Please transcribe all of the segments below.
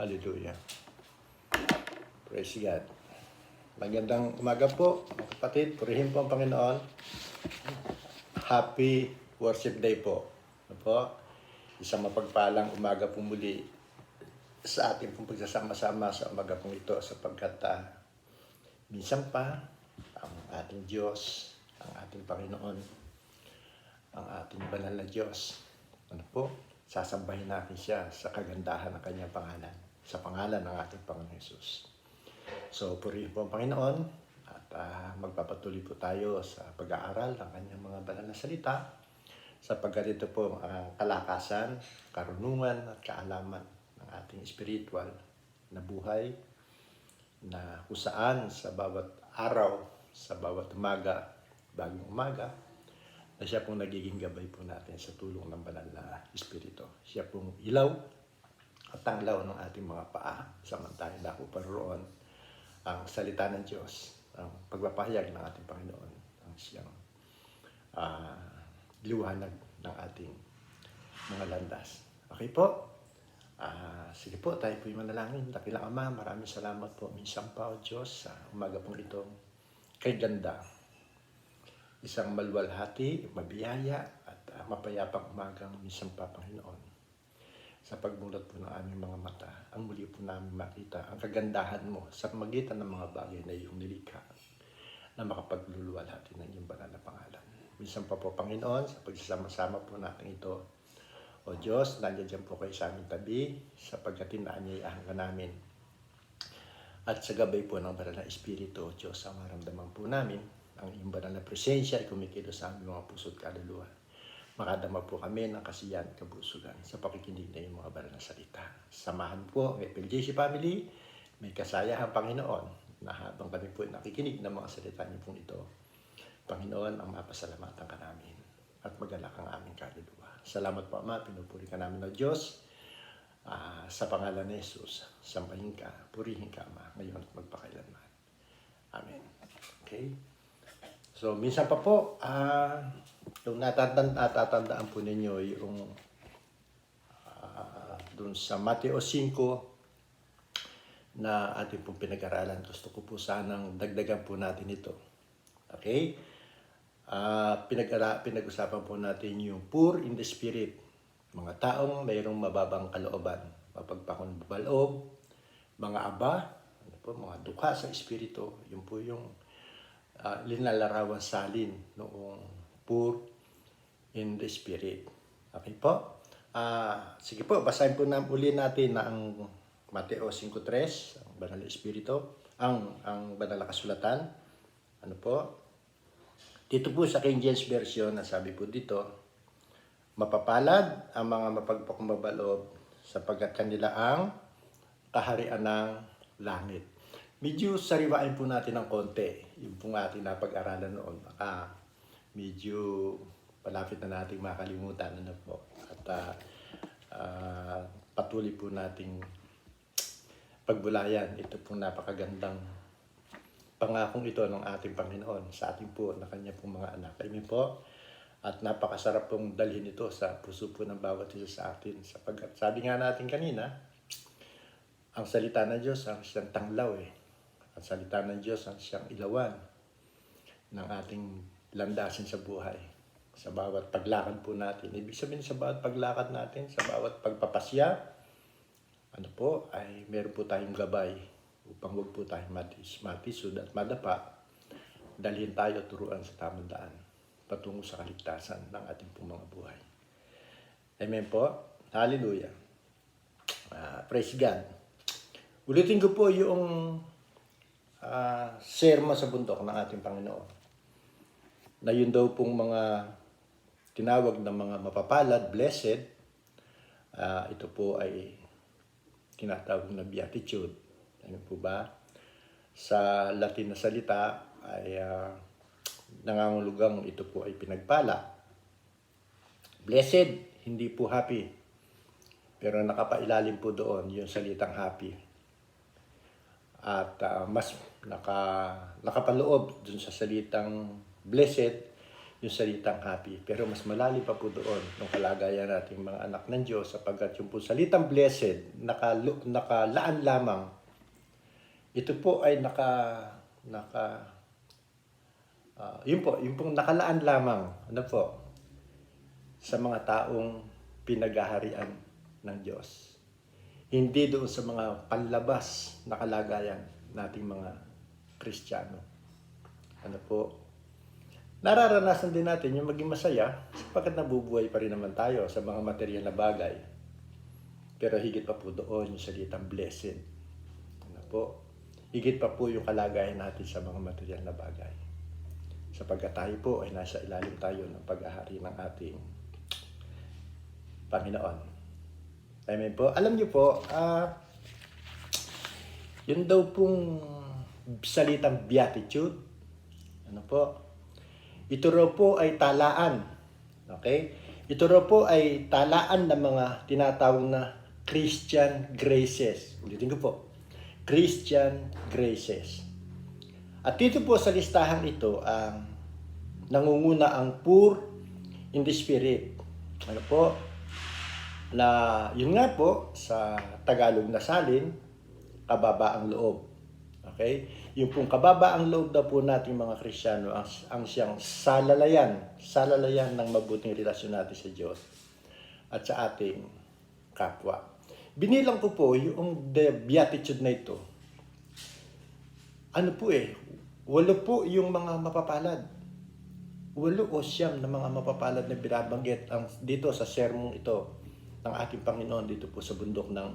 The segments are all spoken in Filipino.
Hallelujah. Praise God. Magandang umaga po, mga kapatid. Purihin po ang Panginoon. Happy Worship Day po. Ano po? Isang mapagpalang umaga po muli sa ating pong pagsasama-sama sa umaga pong ito sapagkat minsan pa ang ating Diyos, ang ating Panginoon, ang ating banal na Diyos, ano po, sasambahin natin siya sa kagandahan ng kanyang pangalan, sa pangalan ng ating Panginoon Jesus. So, purihin po ang Panginoon at magpapatuloy po tayo sa pag-aaral ng kanyang mga banal na salita sapagkat ito po ang kalakasan, karunungan at kaalaman ng ating spiritual na buhay na kung saan sa bawat araw, sa bawat umaga, bagong umaga, na siya pong nagiging gabay po natin sa tulong ng banal na Espiritu. Siya pong ilaw at tanglaw ng ating mga paa samantalang dako pa roon ang salita ng Diyos, ang pagpapahayag ng ating Panginoon, ang siyang liwanag ng ating mga landas. Okay po? Sige po, tayo po'y manalangin. Dakilang Ama, maraming salamat po. Minsan pa, O Diyos, sa umaga pong itong kay ganda. Isang maluwalhati, mabiyaya, at mapayapang umagang minsan pa, Panginoon. Sa pagmulat po ng aming mga mata, ang muli po namin makita ang kagandahan mo sa magitan ng mga bagay na iyong nilikha na makapagluluwalhati ng iyong banal na pangalan. Minsan pa po, Panginoon, sa pagsasama-sama po natin ito, O Diyos, nandiyan po kayo sa aming tabi sapagkat inaanyayahan ka namin. At sa gabay po ng banal na Espiritu, O Diyos, ang maramdaman po namin, ang iyong banal na presensya ay kumikilos sa aming mga puso at kaluluwa. Makadama po kami ng kasiyahan at kabusugan sa pakikinig na iyong mga banal na salita. Samahan po ang FLJC family, may kasayahan Panginoon na habang kami po nakikinig ng mga salita niyo pong ito, Panginoon, ang mapasalamatan ka namin at magalak ang aming kaluluwa. Salamat po, Ama, pinupuri ka namin ng Diyos. Sa pangalan ni Jesus, sambahin ka, purihin ka, Ama, ngayon at magpakailanman. Amen. Okay? So, minsan pa po, yung natatandaan po ninyo yung dun sa Mateo 5 na ating pong pinag-aralan. Gusto ko po sanang dagdagan po natin ito. Okay? Pinag-usapan po natin yung poor in the spirit. Mga taong mayroong mababang kalooban, mapagpakumbalob, mga aba, ano po, mga dukha sa espiritu. Yun po yung linalarawan salin noong poor in the spirit. Okay po? Sige po, basahin po uli natin na ang Mateo 5:3, ang banal na espiritu, ang banal na kasulatan. Ano po? Dito po sa King James Version, nasabi po dito, mapapalad ang mga mapagpakumbalob sapagkat kanila ang kaharian ng langit. Medyo sariwain po natin ng konti yung pong ating napag-aralan noon. Baka medyo palapit na nating makalimutan na po. At patuloy po nating pagbulayan. Ito pong napakagandang pangakong ito ng ating Panginoon sa ating po na kanya pong mga anak. Amen po. At napakasarap pong dalhin ito sa puso po ng bawat isa sa atin. Sapagkat sabi nga natin kanina, ang salita ng Diyos ang siyang tanglaw Ang salita ng Diyos ang siyang ilawan ng ating landasin sa buhay. Sa bawat paglakad po natin. Ibig sabihin sa bawat paglakad natin, sa bawat pagpapasya, ano po, ay meron po tayong gabay upang huwag po tayong matisod at madapa. Dalhin tayo turuan sa tamang daan patungo sa kaligtasan ng ating pong mga buhay. Amen po. Hallelujah. Praise God. Ulitin ko po yung sermon sa bundok ng ating Panginoon. Na yun daw pong mga tinawag na mga mapapalad, blessed, ito po ay tinatawag na beatitude. Ano po ba? Sa Latin na salita ay nangangulugang ito po ay pinagpala. Blessed, hindi po happy. Pero nakapailalim po doon yung salitang happy. At mas nakapaloob dun sa salitang blessed yung salitang happy. Pero mas malalim pa po doon yung kalagayan nating mga anak ng Diyos sapagkat yung po salitang blessed, nakalaan lamang, ito po ay yun pong nakalaan lamang, ano po, sa mga taong pinaghaharian ng Diyos. Hindi doon sa mga panlabas na kalagayan nating mga Kristiyano. Ano po, nararanasan din natin yung maging masaya sapagkat nabubuhay pa rin naman tayo sa mga material na bagay. Pero higit pa po doon yung salitang blessed. Ano po, higit pa po yung kalagayan natin sa mga material na bagay. Sapagkat tayo po ay nasa ilalim tayo ng pag-ahari ng ating Panginoon. Amen po. Alam niyo po, yun daw pong salitang beatitude, ano po, ito raw po ay talaan. Okay? Ito raw po ay talaan ng mga tinatawag na Christian graces. Ulitin ko po. Christian graces. At dito po sa listahan ito, nangunguna ang poor in the spirit. Ano po? Na yun nga po, sa Tagalog na salin, kababaang loob. Okay? Yung pong kababaang loob daw po nating mga Kristiyano ang siyang salalayan ng mabuting relasyon natin sa Diyos at sa ating kapwa. Binilang ko po yung the beatitude na ito. Ano po 8 po yung mga mapapalad. 8 o 9 na mga mapapalad na binabanggit dito sa sermong ito ng ating Panginoon dito po sa bundok ng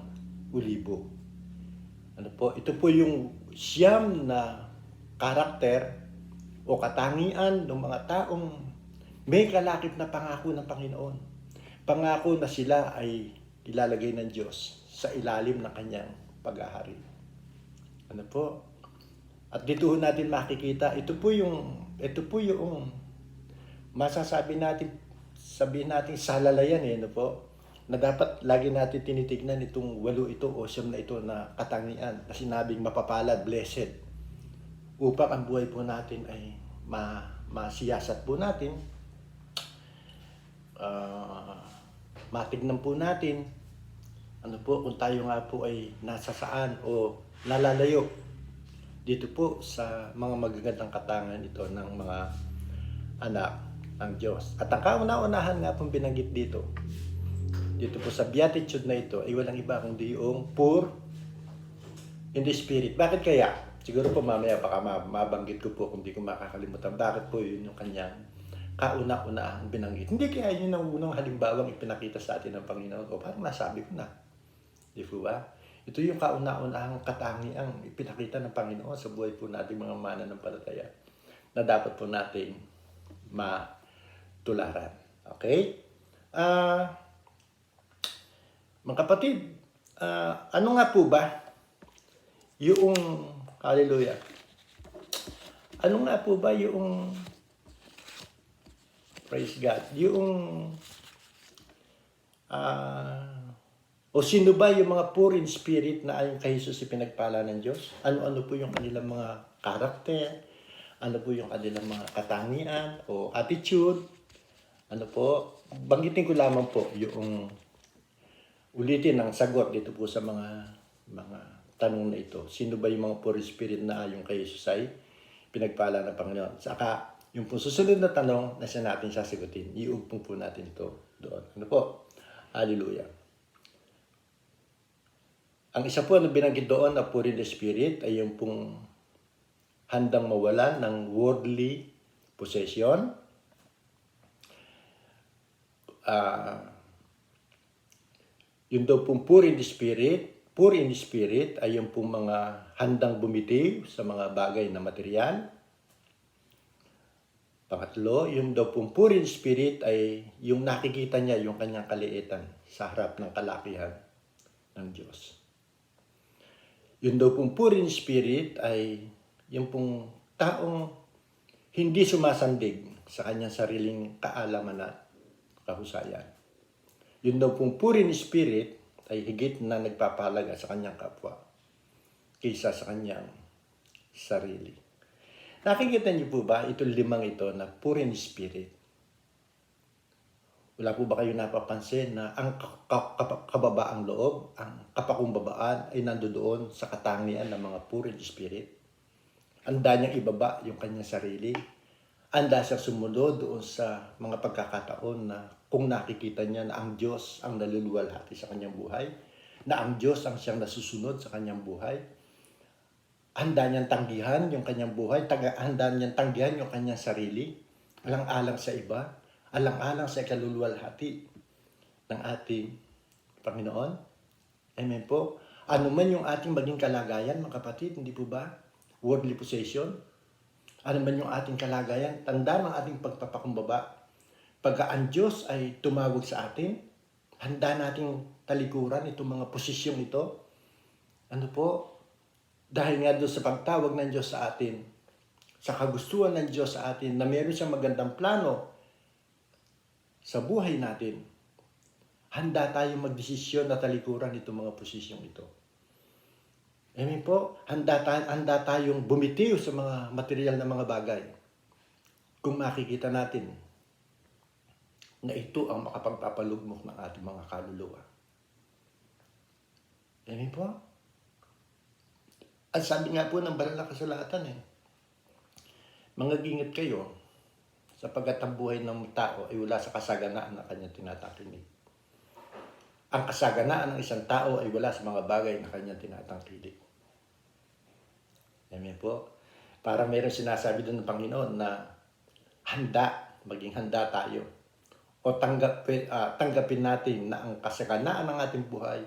Ulibo. Ano po? Ito po yung 9 na karakter o katangian ng mga taong may kalakip na pangako ng Panginoon. Pangako na sila ay ilalagay ng Diyos sa ilalim ng kanyang pag-ahari. Ano po? At dito natin makikita, ito po yung masasabi natin, sabihin natin salalayan ano po, na dapat lagi natin tinitignan itong 8 ito o 9 na ito na katangian na sinabing mapapalad, blessed, upang ang buhay po natin ay masiyasat po natin, matignan po natin, ano po, kung tayo nga po ay nasa saan o nalalayo dito po sa mga magagandang katangian ito ng mga anak ng Diyos. At ang kauna-unahan nga pong binanggit dito po sa beatitude na ito ay walang iba kundi yung poor in the spirit. Bakit kaya? Siguro po mamaya baka mabanggit ko po kung di ko makakalimutan. Bakit po yun yung kanyang kauna-unahang binanggit? Hindi kaya yun ang unang halimbawang ipinakita sa atin ng Panginoon. O parang nasabi ko na. Di po ba? Ito yung kauna-unahang katangiang ipinakita ng Panginoon sa buhay po natin mga mananampalataya na dapat po natin matularan. Okay? Mga kapatid, ano nga po ba yung, hallelujah, ano nga po ba yung, praise God, yung, o sino ba yung mga poor in spirit na ayon kay Jesus ipinagpala ng Diyos? Ano-ano po yung kanilang mga karakter? Ano po yung kanilang mga katangian o attitude? Ano po? Banggitin ko lamang po yung ulitin ang sagot dito po sa mga tanong na ito. Sino ba yung mga poor in spirit na ayon kay Jesus ay pinagpala ng Panginoon? Saka yung po susunod na tanong na siya natin sasagutin, iugpong po natin ito doon. Ano po? Hallelujah. Ang isa po na binanggit doon na poor in the spirit ay yung pong handang mawalan ng worldly possession. Yung daw pong poor in the spirit ay yung pong mga handang bumitiw sa mga bagay na material. Pangatlo, yung daw pong poor in spirit ay yung nakikita niya yung kanyang kaliitan sa harap ng kalakihan ng Diyos. Yung daw pong poor in spirit ay yung pong taong hindi sumasandig sa kanyang sariling kaalaman at kahusayan. Yun daw pong poor in spirit ay higit na nagpapahalaga sa kanyang kapwa kaysa sa kanyang sarili. Nakikita niyo po ba itong 5 ito na poor in spirit? Wala po ba kayo napapansin na ang kababaang loob, ang kapakumbabaan ay nandoon sa katangian ng mga poor in spirit? Handa niyang ibaba yung kanyang sarili. Handa siyang sumunod doon sa mga pagkakataon na kung nakikita niya na ang Diyos ang naluluwalhati sa kanyang buhay, na ang Diyos ang siyang nasusunod sa kanyang buhay. Handa niyang tanggihan yung kanyang buhay, handa niyang tanggihan yung kanyang sarili, alang-alang sa iba, alang-alang sa ikaluluwalhati ng ating Panginoon. Amen po. Ano man yung ating maging kalagayan, mga kapatid, hindi po ba? Worldly possession. Ano man yung ating kalagayan, tanda ng ating pagpapakumbaba. Pagka ang Diyos ay tumawag sa atin, handa nating talikuran itong mga posisyong ito. Ano po? Dahil nga doon sa pagtawag ng Diyos sa atin, sa kagustuhan ng Diyos sa atin, na meron siyang magandang plano sa buhay natin, handa tayong magdesisyon na talikuran itong mga posisyong ito. Amen po, handa tayong bumitiw sa mga material na mga bagay. Kung makikita natin na ito ang makapagpapalugmok ng ating mga kaluluwa. Amen po? At sabi nga po ng banal na kasulatan mangagingat kayo sapagkat ang buhay ng tao ay wala sa kasaganaan na kanyang tinatangkilik. Ang kasaganaan ng isang tao ay wala sa mga bagay na kanyang tinatangkilik. Amen po? Para mayroong sinasabi doon ng Panginoon na maging handa tayo. O tanggapin natin na ang kasaganaan ng ating buhay,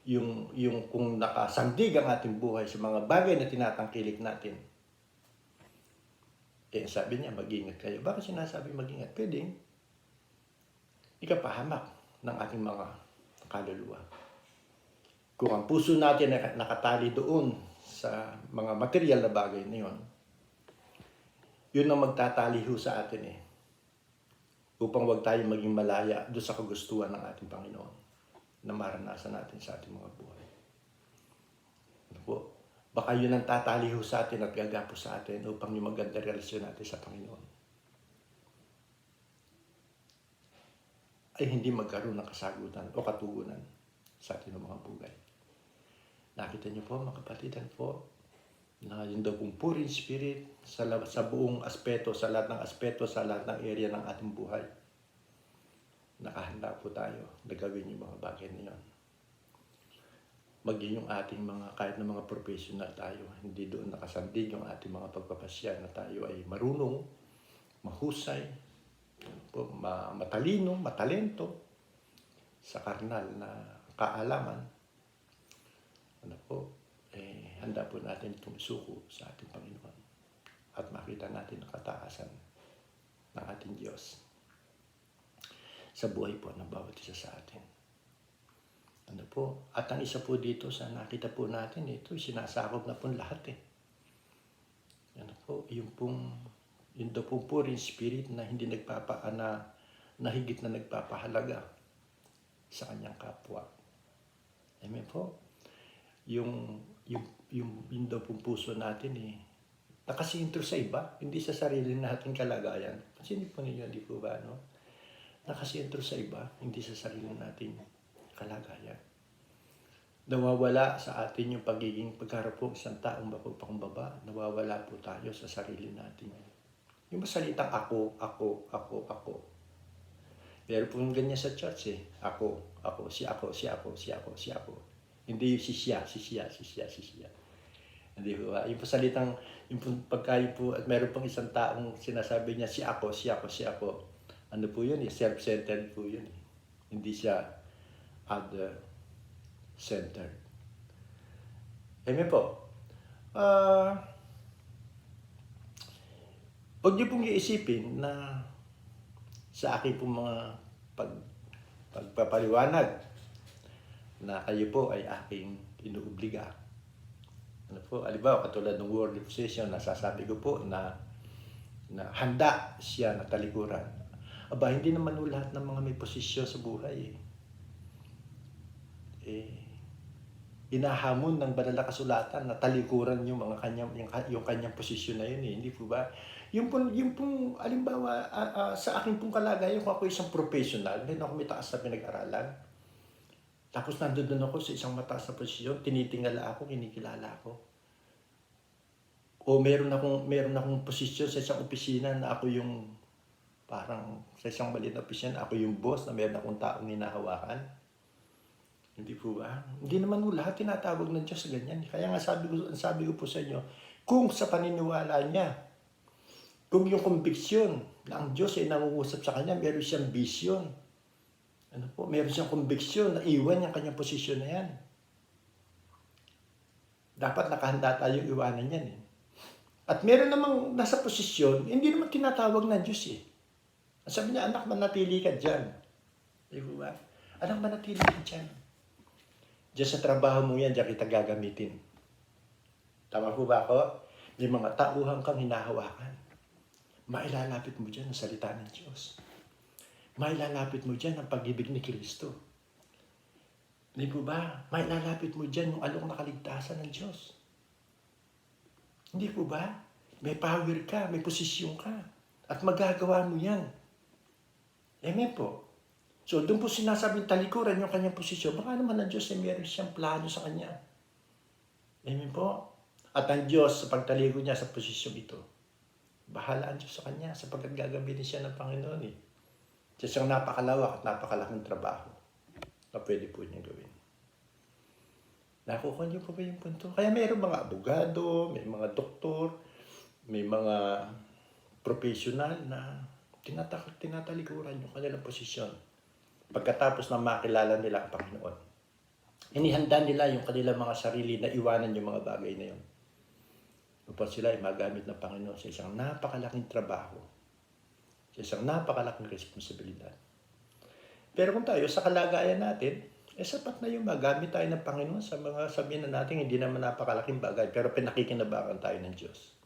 yung kung nakasandig ang ating buhay sa mga bagay na tinatangkilik natin. Sabi niya, mag-ingat kayo. Bakit sinasabi mag-ingat? Pwede ikapahamak ng ating mga kaluluwa. Kung ang puso natin ay nakatali doon sa mga material na bagay na yun ang magtatali sa atin upang wag tayo maging malaya doon sa kagustuhan ng ating Panginoon na maranasan natin sa ating mga buhay. Ano po? Baka yun ang tatali sa atin at gagapos sa atin upang yung maganda relasyon natin sa Panginoon ay hindi magkaroon ng kasagutan o katugunan sa ating mga buhay. Nakita niyo po mga kapatid po na yun daw pong poor in spirit sa buong aspeto, sa lahat ng aspeto, sa lahat ng area ng ating buhay. Nakahanda po tayo na gawin yung mga bagay na yun. Maging yung ating kahit na mga professional tayo, hindi doon nakasandig yung ating mga pagpapasya na tayo ay marunong, mahusay, matalino, matalento sa karnal na kaalaman. Ano po, handa po natin itong isuko sa ating Panginoon at makita natin ang kataasan ng ating Diyos sa buhay po ng bawat isa sa atin. Ano po? At ang isa po dito sa nakita po natin, ito sinasakop na po lahat Ano po? Yung daw pong poor in spirit na hindi na higit na nagpapahalaga sa kanyang kapwa. Amen po? Yung daw pong puso natin nakasintro sa iba, hindi sa sarili nating kalagayan. Pansinin po ninyo, di po ba, no? Nakasintro sa iba, hindi sa sarili nating kalagayan. Nawawala sa atin yung pagharap po isang taong mapagpakumbaba. Nawawala po tayo sa sarili natin. Yung masalitang ako. Meron po ganyan sa church Ako, si ako. Hindi yung si siya. Hindi po ba? Yung salitang, yung pagkain po, at meron pong isang taong sinasabi niya, si ako. Ano po yun self-centered po yun Hindi siya other-centered. Amen po. Huwag niyo pong iisipin na sa aking pong mga pagpapaliwanag na kayo po ay aking inuobliga. Ano po, alibaw, katulad ng worldly possession, nasasabi ko po na handa siya na talikuran. Aba, hindi naman lahat ng mga may posisyon sa buhay hinahamon ng banal na kasulatan na talikuran yung mga kanyang yung kanyang posisyon na yun eh, hindi po ba? Yung pong alimbawa sa akin pong kalagayan kung ako isang professional, hindi ako may taas na pinag-aralan. Tapos nandun ako sa isang mataas na posisyon, tinitingala ako, kinikilala ako. O meron akong posisyon sa isang opisina na ako yung parang sa isang maliit na opisina, ako yung boss na meron akong taong hinahawakan. Hindi po ba? Hindi naman po lahat tinatawag ng Diyos sa ganyan. Kaya nga sabi ko po sa inyo, kung sa paniniwala niya, kung yung conviction na ang Diyos ay nangungusap sa kanya, meron siyang vision. Ano po? Meron siyang conviction na iwan yung kanyang posisyon na yan. Dapat nakahanda tayong iwanan yan eh. At meron namang nasa posisyon, hindi naman tinatawag ng Diyos eh. Sabi niya, anak, manatili ka dyan. Di ba? Anak, manatili ka dyan. Diyan sa trabaho mo yan, diyan kita gagamitin. Tama po ba ako? May mga tauhan kang hinahawakan. Mailalapit mo dyan ang salita ng Diyos. Mailalapit mo dyan ang pag-ibig ni Kristo. Di po ba? Mailalapit mo dyan yung alok na kaligtasan ng Diyos. Hindi po ba? May power ka, may posisyon ka. At magagawa mo yan. Amen po. So, doon po sinasabing talikuran yung kanyang posisyon. Baka naman ang Diyos ay meron siyang plano sa kanya. Amen po. At ang Diyos, sa pagtaliko niya sa posisyon ito, bahala ang Diyos sa kanya sapagkat gagamitin siya ng Panginoon eh. Siya siyang napakalawak at napakalaking trabaho na pwede po niya gawin. Nakukuha niyo po ba yung punto? Kaya mayroong mga abogado, may mga doktor, may mga professional na tinatalikuran yung kanilang posisyon. Pagkatapos na makilala nila ang Panginoon, inihanda nila yung kanilang mga sarili na iwanan yung mga bagay na yun. Upang sila ay magamit ng Panginoon sa isang napakalaking trabaho, sa isang napakalaking responsibilidad. Pero kung tayo sa kalagayan natin, sapat na yung magamit tayo ng Panginoon sa mga sabihin na natin hindi naman napakalaking bagay, pero pinakikinabangan tayo ng Diyos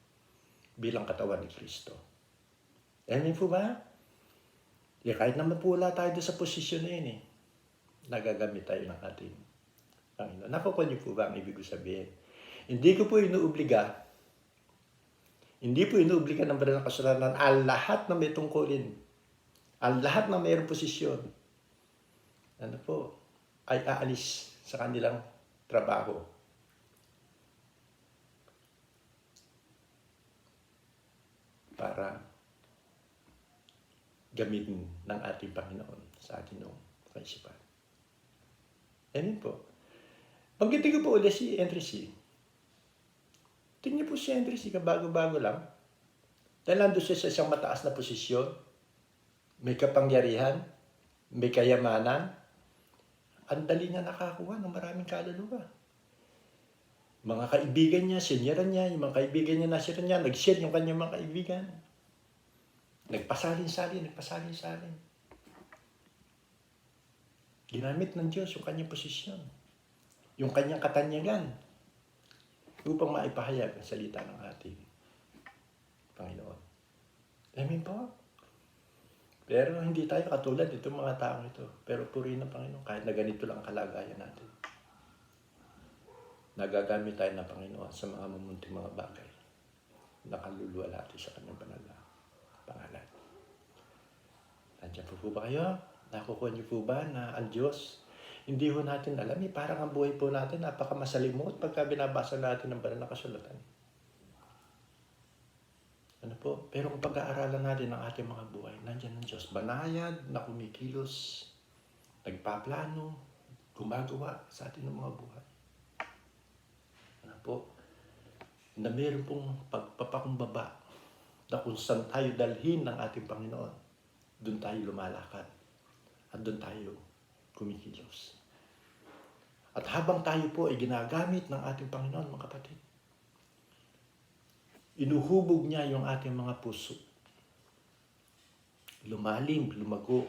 bilang katawan ni Kristo. Amen po ba? Kahit naman po wala tayo sa posisyon na yun eh, nagagamit tayo ng ating Panginoon. Nakukuha niyo po ba ang ibig sabihin? Hindi po inuobliga ng banal na kasulatan ang lahat na may tungkulin, ang lahat na mayroong posisyon, ay aalis sa kanilang trabaho. Para gamitin ng ating Panginoon sa ating kaisipan. Amen po. Pagkitin ko po ulit si Henry C. Tingnan po si Henry C. Kabago-bago lang. Dahil nandun siya sa isang mataas na posisyon, may kapangyarihan, may kayamanan, ang dali niya nakakuha ng maraming kaluluwa. Mga kaibigan niya, sinyaran niya, yung mga kaibigan niya nasiran niya, nag-share yung kanyang mga kaibigan. Nagpasalin-salin. Ginamit ng Diyos yung kanyang posisyon, yung kanyang katanyagan, upang maipahayag ang salita ng ating Panginoon. Amen po? Pero hindi tayo katulad itong mga taong ito. Pero purihin ng Panginoon kahit na ganito lang ang kalagayan natin. Nagagamit tayo ng Panginoon sa mga mamunting mga bagay. Nakaluluwa natin sa kanyang banal na pangalan. Nandiyan po ba kayo? Nakukuha niyo po ba na ang Diyos, hindi ho natin alam parang ang buhay po natin napakamasalimot pagka binabasa natin ng banal na kasulatan. Pero kung pag-aaralan natin ang ating mga buhay, nandiyan ang Diyos. Banayad na kumikilos, nagpaplano, gumagawa sa ating mga buhay. Na meron pong pagpapakumbaba na kung saan tayo dalhin ng ating Panginoon, doon tayo lumalakad at doon tayo kumikilos. At habang tayo po ay ginagamit ng ating Panginoon, mga kapatid, inuhubog niya yung ating mga puso. Lumalim, lumago,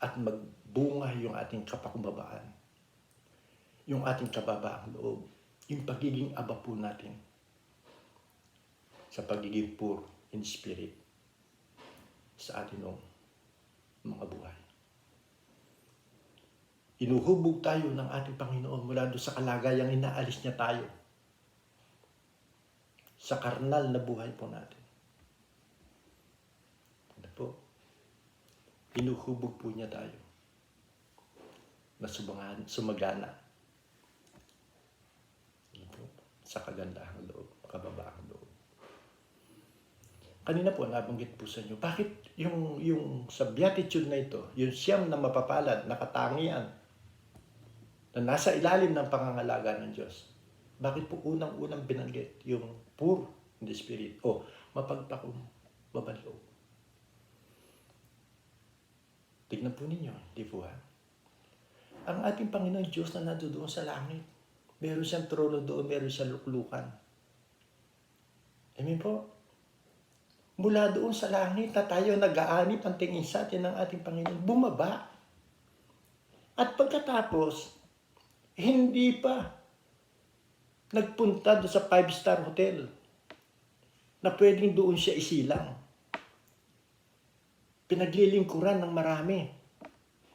at magbunga yung ating kapakumbabaan. Yung ating kababaang loob. Yung pagiging aba po natin sa pagiging poor in spirit sa ating mga buhay. Inuhubog tayo ng ating Panginoon mula doon sa kalagayang inaalis niya tayo sa karnal na buhay po natin. Ano po? Inuhubog po niya tayo na sumagana ano po? Sa kagandahang loob, kababaang loob. Kanina po, nabanggit po sa inyo, bakit yung sa beatitude na ito, yung siyam na mapapalad, na katangian, na nasa ilalim ng pangangalaga ng Diyos, bakit po unang-unang binanggit yung poor in the spirit o mapagpakumbabang loob? Tignan po ninyo, di po ha? Ang ating Panginoon Diyos na nandoon sa langit, meron siyang trono doon, meron siyang luklukan. Amen po? Mula doon sa langit na tayo nag-aanip ang tingin sa atin ng ating Panginoon, bumaba. At pagkatapos, hindi pa nagpunta doon sa 5-star hotel na pwedeng doon siya isilang. Pinaglilingkuran ng marami.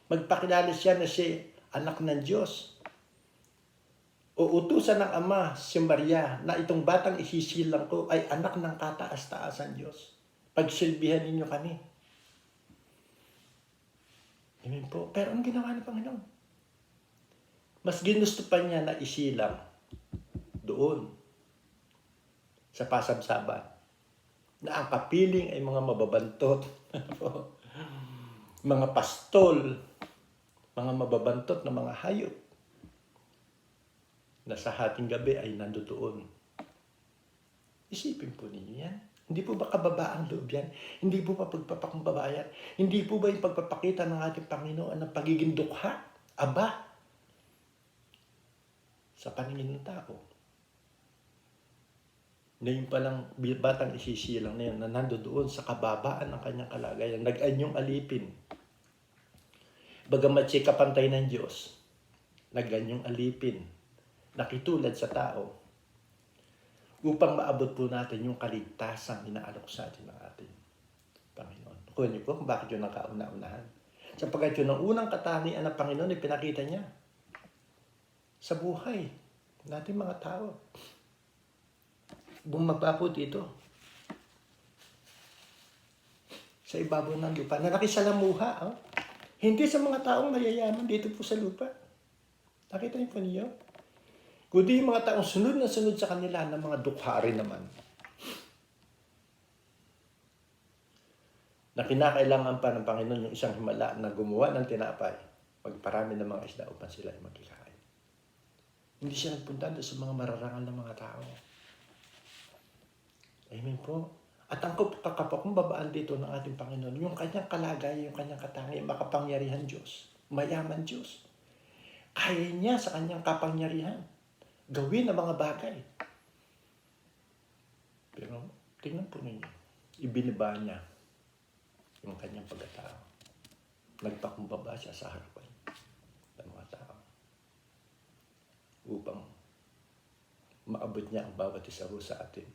Magpakilala siya na siya anak ng Diyos. Uutusan ng Ama si Maria na itong batang isisilang ko ay anak ng kataas-taasan Diyos. Pagsilbihan ninyo kami. Amen po. Pero ang ginawa ng Panginoon, mas ginusto pa niya na isilang doon sa pasabsaban na ang kapiling ay mga mababantot, mga pastol, mga mababantot na mga hayop na sa hating gabi ay nandoon. Isipin po ninyo yan. Hindi po ba kababaang loob yan? Hindi po ba pagpapakumbaba yan? Hindi po ba yung pagpapakita ng ating Panginoon ng pagiging dukha, aba, sa paningin ng tao? Na yung palang batang isisilang na yun, na nandoon sa kababaan ng kanyang kalagayan, nag-anyong alipin. Bagamat siya kapantay ng Diyos, nag-anyong alipin, nakitulad sa tao, upang maabot po natin yung kaligtasang inaalok sa atin ng ating Panginoon. Kunin niyo po kung bakit yun ang kauna-unahan. Sapagkat yun ang unang katangian ng Panginoon ay pinakita niya sa buhay natin mga tao. Bumaba po dito sa ibabaw ng lupa na nakisalamuha. Oh? Hindi sa mga taong mayayaman dito po sa lupa. Nakita niyo po niyo? Kundi yung mga taong sunod na sunod sa kanila ng mga dukhari naman. Na kinakailangan pa ng Panginoon yung isang himala na gumawa ng tinapay, magparami ng mga isda upang sila ay magkikain. Hindi siya nagpunta sa mga mararangal ng mga tao. Amen po. At ang kakapakumbabaan dito ng ating Panginoon, yung kanyang kalagay, yung kanyang katangian, makapangyarihan Diyos, mayaman Diyos. Kaya niya sa kanyang kapangyarihan gawin ang mga bagay. Pero tingnan po ninyo, ibiniba niya yung kanyang pagkatao. Nagpakumbaba siya sa harapan ng mga tao upang maabot niya ang bawat isa sa atin.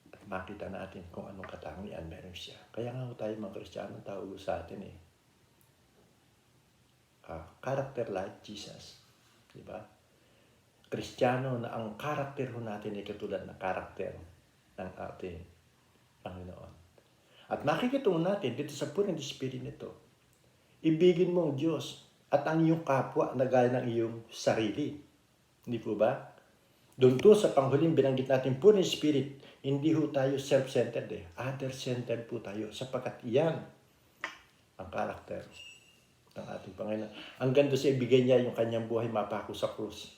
At makita natin kung anong katangian meron siya. Kaya nga tayo mga Kristiyano, tawag sa atin character like Jesus. Diba? Kristiyano na ang karakter ho natin ay katulad ng karakter ng ating Panginoon. At makikita natin dito sa Poor in the Spirit nito, ibigin mo ang Diyos at ang iyong kapwa na gaya ng iyong sarili. Hindi po ba? Doon to sa panghuling binanggit natin Poor in Spirit, hindi ho tayo self-centered Other-centered po tayo sapagkat iyan ang karakter ng ating Panginoon. Hanggang doon sa ibigay niya yung kanyang buhay mapako sa krus.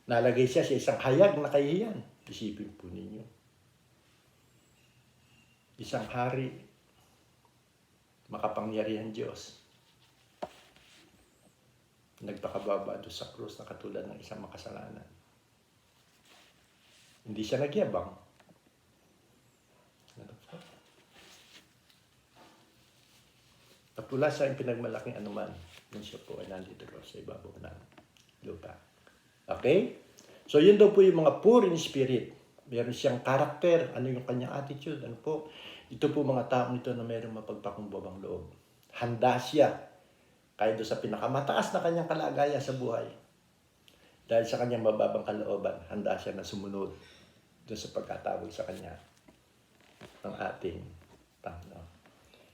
Nalagay siya sa isang hayag na kahihiyan. Isipin po ninyo. Isang hari, makapangyarihan Diyos, nagpakababa doon sa krus na katulad ng isang makasalanan. Hindi siya nagyabang. At wala siyang pinagmalaking anuman nung siya po ay nandito sa ibabaw ng lupa. Okay? So, yun daw po yung mga poor in spirit. Meron siyang karakter. Ano yung kanyang attitude? Ano po? Ito po mga taong ito na meron mapagpakumbabang loob. Handa siya kahit doon sa pinakamataas na kanyang kalagayan sa buhay. Dahil sa kanyang mababang kalooban, handa siya na sumunod doon sa pagkatawag sa kanya ng ating Panginoon.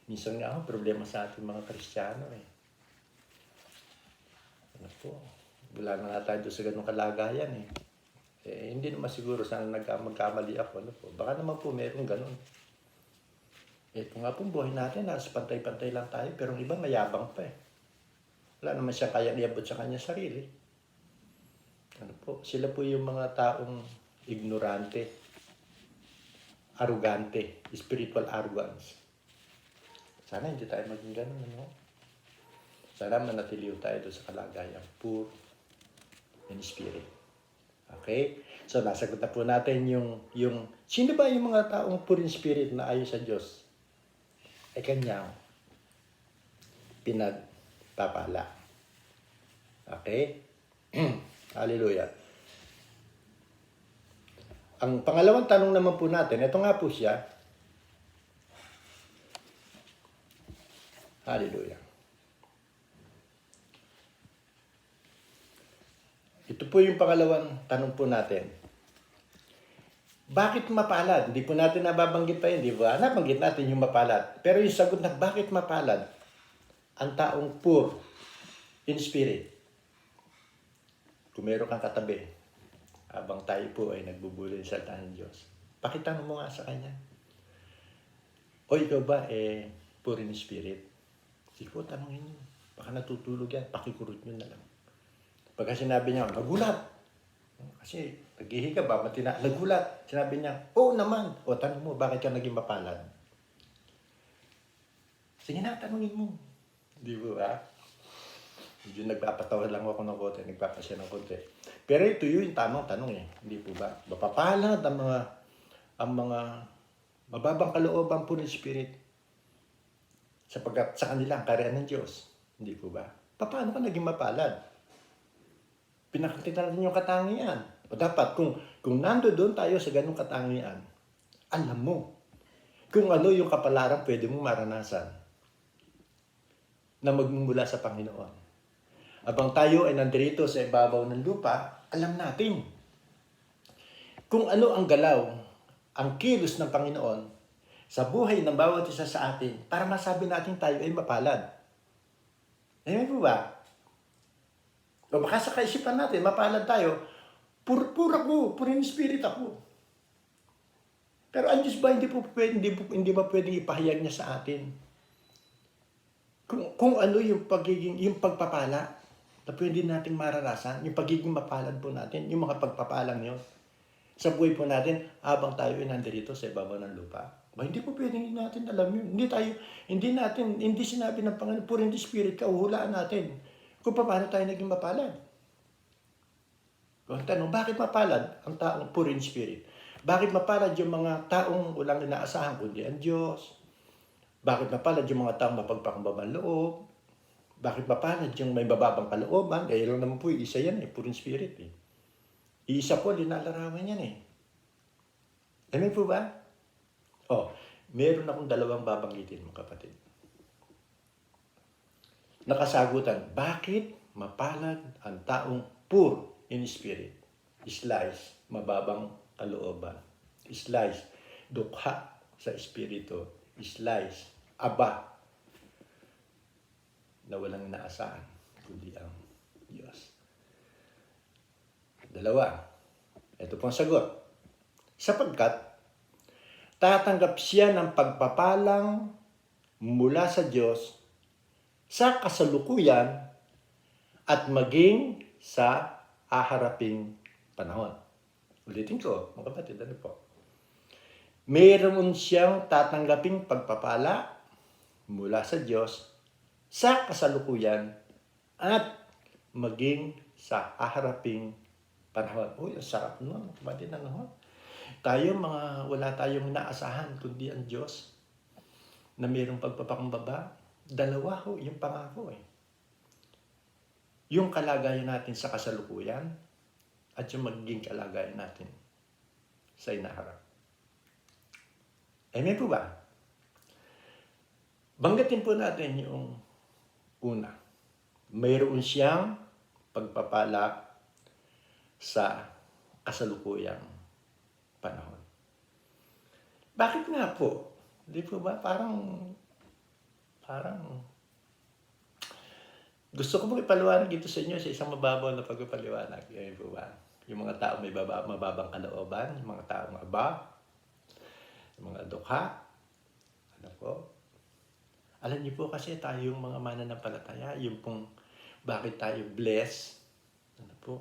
Minsan nga problema sa ating mga Kristiyano Ano po, wala na nga tayo doon sa ganung kalagayan hindi naman siguro sana magkamali ako. Ano po? Baka naman po meron ganun. Ito nga po buhay natin, nasa pantay-pantay lang tayo, pero ang iba mayabang pa Wala naman siya kaya iabot sa kanya sarili. Ano po? Sila po yung mga taong ignorante, arrogante, spiritual arrogance. Sana hindi tayo maging ganun, Sana manatiliw tayo doon sa kalagayan poor in spirit. Okay? So, nasagot na po natin yung sino ba yung mga taong poor in spirit na ayon sa Diyos? Ay kanyang pinagpapala. Okay? Hallelujah. Ang pangalawang tanong naman po natin, ito nga po siya. Hallelujah. Ito po yung pangalawang tanong po natin. Bakit mapalad? Hindi po natin nababanggit pa yun, di ba? Nabanggit natin yung mapalad. Pero yung sagot na bakit mapalad ang taong poor in spirit? Kung meron kang katabi, habang tayo po ay nagbubulay sa salita ng Diyos, pakitanong mo nga sa kanya. O ikaw ba poor in spirit? Sige po, tanongin niyo. Baka natutulog yan, pakikurot nyo na lang. Pagka sinabi niya, nagulat. Kasi naghihiga ba, nagulat. Sinabi niya, oo naman. O tanong mo, bakit ka naging mapalad? Sige na, tanongin mo. Di ba? Medyo nagpapatawa lang ako ng konti, nagpapasya ng konti. Pero ito yung tamang tanong Hindi po ba? Mapapalad ang mga mababang kalooban po ng Spirit sapagkat sa kanila ang karyan ng Diyos. Hindi po ba? Paano ka naging mapalad? Pinakita natin yung katangian. O dapat, kung nando doon tayo sa ganung katangian, alam mo kung ano yung kapalaran pwede mong maranasan na magmumula sa Panginoon. Habang tayo ay nandito sa ibabaw ng lupa, alam natin kung ano ang galaw, ang kilos ng Panginoon sa buhay ng bawat isa sa atin para masabi natin tayo ay mapalad. Amen po ba? O baka sa kaisipan natin, mapalad tayo, pur ako, pur in spirit ako. Pero ang Diyos ba, hindi ba pwedeng ipahayag niya sa atin? Kung ano yung pagpapala na pwede nating maranasan, yung pagiging mapalad po natin, yung mga pagpapalang yun, sa buhay po natin, habang tayo ay nandito sa ibabaw ng lupa. Ba, hindi po pwedeng natin alam yun. Hindi sinabi ng Panginoon, pur in spirit, kauhulaan natin kung paano tayo naging mapalad. Kung tanong, bakit mapalad ang taong poor in spirit? Bakit mapalad yung mga taong walang inaasahan kundi ang Diyos? Bakit mapalad yung mga taong mapagpakumbabang loob? Bakit mapalad yung may bababang kalooban? Lang naman po, isa yan poor in spirit Isa po, linalarawan yan Amen po ba? Meron akong dalawang babanggitin mga kapatid. Nakasagutan, bakit mapalad ang taong poor in spirit? Slice, mababang kalooban. Slice, dukha sa espiritu. Slice, aba, na walang inaasahan, kundi ang Diyos. Dalawa, ito pong sagot. Sapagkat, tatanggap siya ng pagpapalang mula sa Diyos sa kasalukuyan at maging sa haharaping panahon. Ulitin ko, mga kapatid, ano po? Mayroon siyang tatanggaping pagpapala mula sa Diyos sa kasalukuyan at maging sa haharaping panahon. Uy, ang sarap nun, kapatid, Tayo, wala tayong naasahan kundi ang Diyos na mayroong pagpapakumbaba. Dalawa yung pangako Yung kalagayan natin sa kasalukuyan at yung magiging kalagayan natin sa inaharap. Amen po ba? Banggatin po natin yung una. mayroon siyang pagpapala sa kasalukuyang panahon. Bakit nga po? Di po ba? Parang gusto ko pong ipaliwanag dito sa inyo sa isang mababaw na pagpapaliwanag. Yan po ba? Yung mga tao may mababang kalooban, yung mga taong aba, yung mga dukha, ano po? Alam niyo po kasi tayong mga mananampalataya, yung pong bakit tayo blessed, ano po?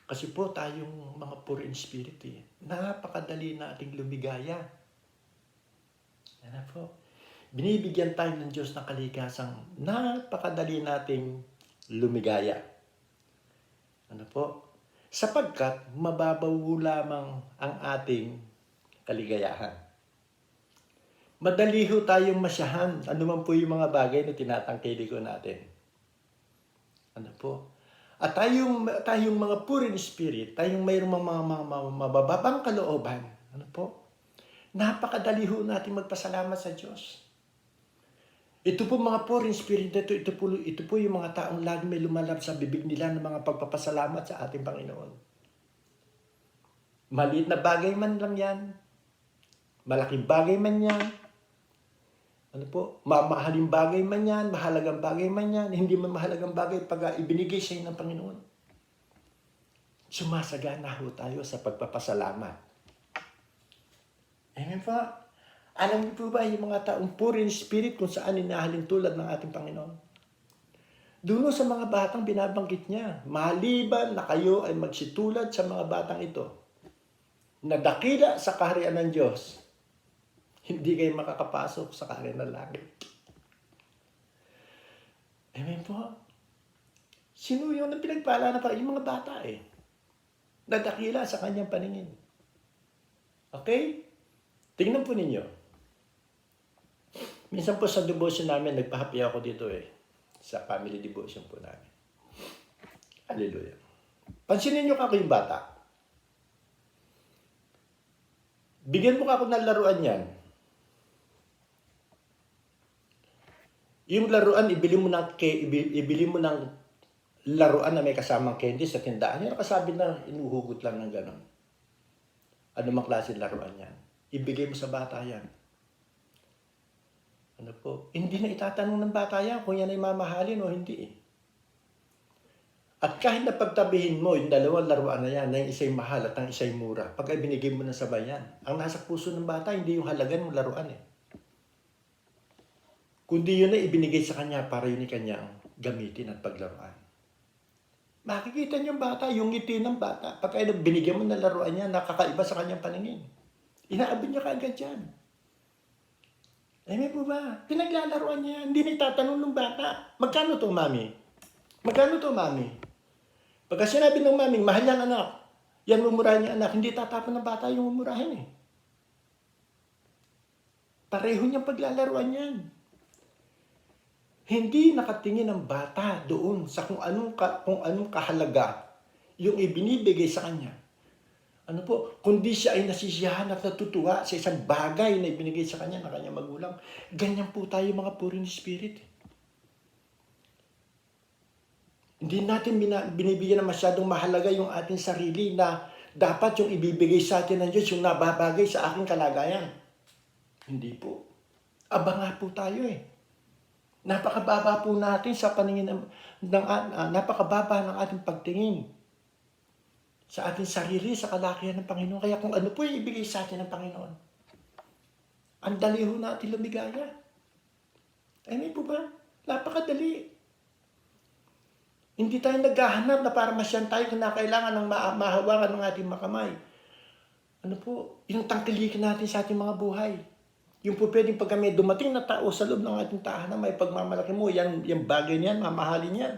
Kasi po tayong mga poor in spirit napakadali nating lumigaya. Ano po? Binibigyan tayo ng Diyos ng kaligtasang napakadali nating lumigaya. Ano po? Sapagkat mababaw lamang ang ating kaligayahan. Madali ho tayong masyahan. Ano man po yung mga bagay na tinatangkilik ko natin. Ano po? At tayong mga poor in spirit, tayong mayroong mga mababang kalooban, ano po? Napakadali ho natin magpasalamat sa Diyos. Ito po mga poor in spirit, ito po yung mga taong lagi may lumalab sa bibig nila ng mga pagpapasalamat sa ating Panginoon. Maliit na bagay man lang yan, malaking bagay man yan, ano po, mamahaling bagay man yan, mahalagang bagay man yan, hindi man mahalagang bagay pag ibinigay sa inyo ng Panginoon. Sumasagana ho tayo sa pagpapasalamat. Amen po. Alam niyo po ba yung mga taong poor in spirit kung saan inahalin tulad ng ating Panginoon? Doon sa mga batang binabanggit niya, maliban na kayo ay magsitulad sa mga batang ito, na dakila sa kaharian ng Diyos, hindi kayo makakapasok sa kaharian ng langit. Amen po. Sino yung pinagpala na pa? Yung mga bata nadakila sa kanyang paningin. Okay? Tingnan po ninyo. Minsan po sa devotion namin, nagpahapi ako dito sa family devotion po namin. Hallelujah. Pansinin nyo ako yung bata. Bigyan mo ako ng laruan yan. Yung laruan, ibili mo ng laruan na may kasamang candy sa tindahan. Yung kasabi na inuhugot lang ng gano'n. Ano mang klase laruan yan? Ibigay mo sa bata yan. Ano po? Hindi na itatanong ng bata yan kung yan ay mamahalin o hindi At kahit na pagtabihin mo yung dalawang laruan na yan, na yung isa'y mahal at ang isa'y mura, pag binigay mo na sa bayan, ang nasa puso ng bata, hindi yung halagan ng laruan Kundi yun na ibinigay sa kanya para yun ay kanyang gamitin at paglaruan. Makikita niyo yung bata, yung ngiti ng bata. Pag binigyan mo ng laruan niya, nakakaiba sa kanyang paningin. Inaabot niya kaagad yan. Amen po ba? Pinaglalaruan niya. Hindi na itatanong ng bata. Magkano to, mami? Magkano to, mami? Pagka sinabi ng mami, mahal yan anak. Yan mumurahin niya anak. Hindi tatapon ng bata yung mumurahin Pareho niyang paglalaruan yan. Hindi nakatingin ang bata doon sa kung anong kahalaga yung ibinibigay sa kanya. Ano po, kundi siya ay nasisiyahan at natutuwa sa isang bagay na ibinigay sa kanya ng kanyang magulang. Ganyan po tayo mga poor in spirit. Hindi natin binibigyan na masyadong mahalaga yung ating sarili na dapat yung ibibigay sa atin ng Diyos yung nababagay sa aking kalagayan. Hindi po. Aba nga po tayo Napakababa po natin sa paningin napakababa ng ating pagtingin sa ating sarili, sa kalakihan ng Panginoon. Kaya kung ano po yung ibigay sa atin ng Panginoon, ang dali ho natin lumigaya. Amen po ba? Napakadali. Hindi tayo naghahanap na para masyan tayo kung kailangan ng mahawakan ng ating makamay. Ano po? Yung tangkilikin natin sa ating mga buhay. Yung po pwedeng pagka may dumating na tao sa loob ng ating tahanan, may pagmamalaki mo, yung bagay niyan, mamahalin yan.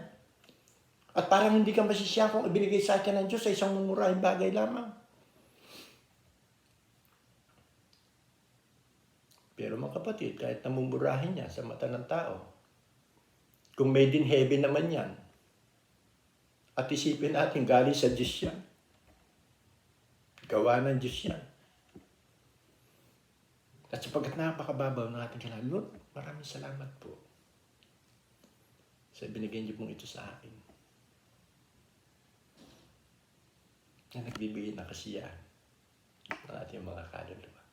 At parang hindi ka masisiya kung ibinigay sa atin ng Diyos sa isang mumurahing bagay lamang. Pero mga kapatid, kahit namumurahin niya sa mata ng tao, kung made in heaven naman yan, at isipin natin galing sa Diyos yan, gawa ng Diyos yan. At sapagkat napakababaw ng ating kailangan, Lord, maraming salamat po. Sa binigay niyo pong ito sa akin. Na nagbibigay ng kasiyahan ng ating mga kaluluwa.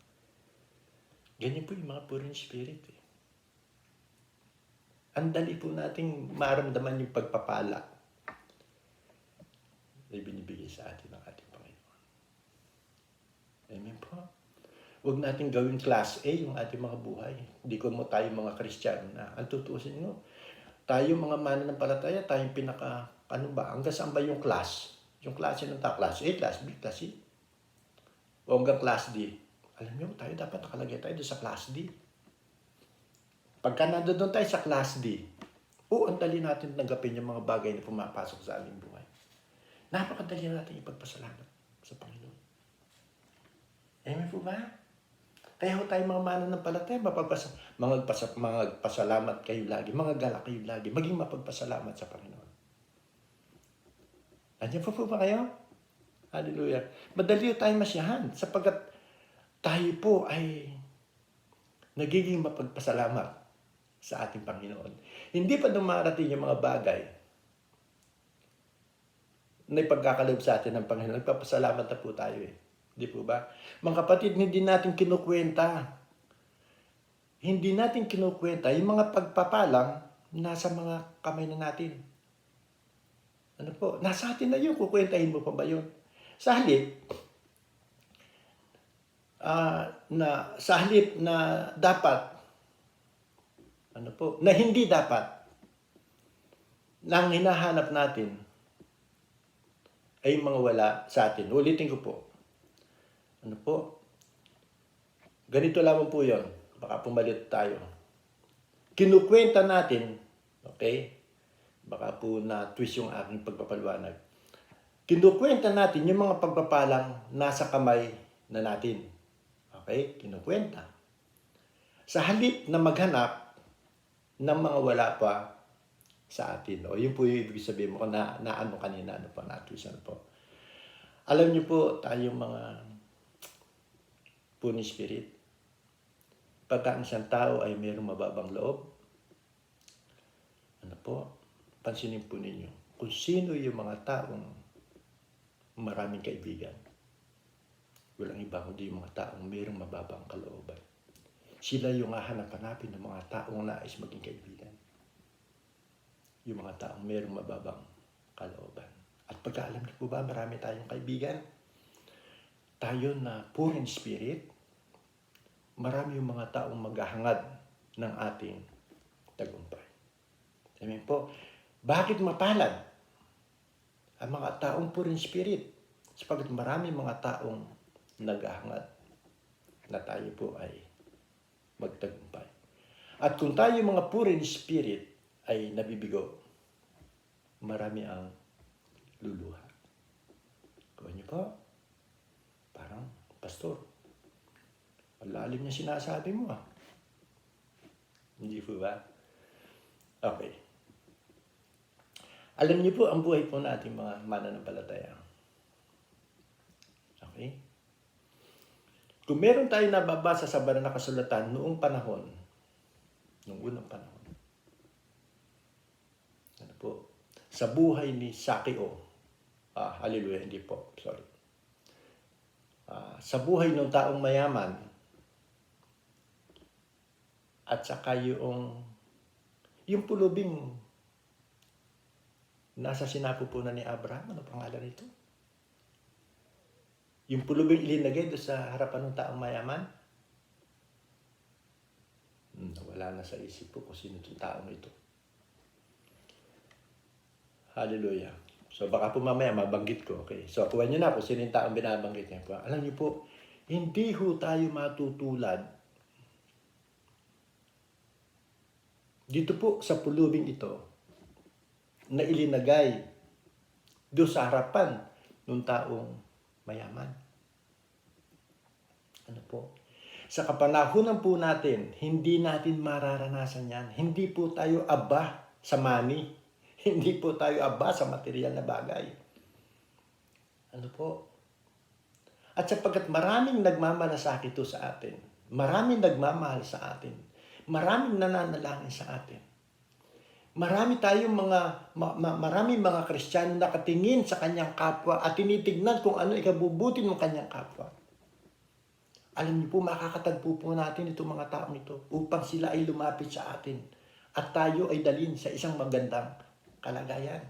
Ganyan po yung mga poor in spirit. Ang dali po nating maramdaman yung pagpapala na binibigay sa atin ng ating Panginoon. Amen po. Huwag natin gawin class A yung ating mga buhay. Hindi ko mo tayo mga Kristiyano na ang tutusin mo. Tayo mga mananampalataya, tayong hanggang saan ba yung class? Yung klase ng class A, class B, class C. O hanggang class D. Alam nyo, tayo dapat nakalagay tayo doon sa class D. Pagka nandun tayo sa class D, ang dali natin tanggapin yung mga bagay na pumapasok sa aming buhay. Napakadali natin ipagpasalamat sa Panginoon. Amen po ba? Kaya ho tayo mga mananampalataya, magpasalamat kayo lagi, galak kayo lagi, maging mapagpasalamat sa Panginoon. Andiyan po ba kayo? Hallelujah. Madali tayo masiyahan sapagkat tayo po ay nagiging mapagpasalamat sa ating Panginoon. Hindi pa dumarating yung mga bagay na ipagkakaloob sa atin ng Panginoon. Nagpapasalamat na po tayo Di po ba? Mga kapatid, hindi natin kinukwenta. Hindi natin kinukwenta yung mga pagpapalang nasa mga kamay na natin. Ano po? Nasa atin na yun. Kukwentahin mo pa ba yun? Sa halip, na dapat, na hindi dapat, nang hinahanap natin ay mga wala sa atin. Ulitin ko po. Ganito lamang po yun. Baka pumalit tayo. Kinukwenta natin, okay? Baka po na-twist yung aking pagpapaliwanag. Kinukwenta natin yung mga pagpapalang nasa kamay na natin. Okay? Kinukwenta. Sa halip na maghanap ng mga wala pa sa atin. O yun po yung ibig sabihin mo na ano kanina, na-twist po. Alam niyo po, tayong mga poor in spirit, pagka ang isang tao ay mayroong mababang loob, pansinin po ninyo, kung sino yung mga taong maraming kaibigan. Walang iba kundi yung mga taong mayroong mababang kalooban. Sila yung hahanap-hanapin ng mga taong nais maging kaibigan. Yung mga taong mayroong mababang kalooban. At pagkaalam niyo po ba, marami tayong kaibigan. Tayo na poor in spirit, marami yung mga taong maghahangad ng ating tagumpay. Amen po. Bakit mapalad ang mga taong poor in spirit? Sapagat marami mga taong naghahangad na tayo po ay magtagumpay. At kung tayo mga poor in spirit ay nabibigo, marami ang luluha. Kuha niyo po, parang, Pastor, malalim niya sinasabi mo Hindi po ba? Okay. Alam niyo po, ang buhay po natin mga mananampalataya. Okay? Kung meron tayo nababasa sa banal na kasulatan noong panahon, noong unang panahon, sa buhay ni Sakeo, hallelujah, hindi po, sorry. Sa buhay ng taong mayaman, at saka yung pulubing nasa sinapupunan ni Abraham, ano pangalan nito? Yung pulubing ilinagay doon sa harapan ng taong mayaman, wala na sa isip ko kung sino itong taong ito. Hallelujah. So baka po mamaya mabanggit ko. Okay. So kuha niyo na kung sino yung taong binabanggit niya. Alam niyo po, hindi ho tayo matutulad dito po sa pulubing ito na ilinagay doon sa harapan ng taong mayaman. Sa kapanahunan po natin, hindi natin mararanasan yan. Hindi po tayo aba sa money. Hindi po tayo aba sa material na bagay. At sapagkat maraming nagmamalasakit ito sa atin, maraming nagmamahal sa atin, maraming nananalangin sa atin, Marami tayong maraming mga Kristiyano nakatingin sa kanyang kapwa at tinitignan kung ano ikabubuti ng kanyang kapwa. Alam niyo po, makakatagpo po natin itong mga taong ito upang sila ay lumapit sa atin at tayo ay dalhin sa isang magandang kalagayan.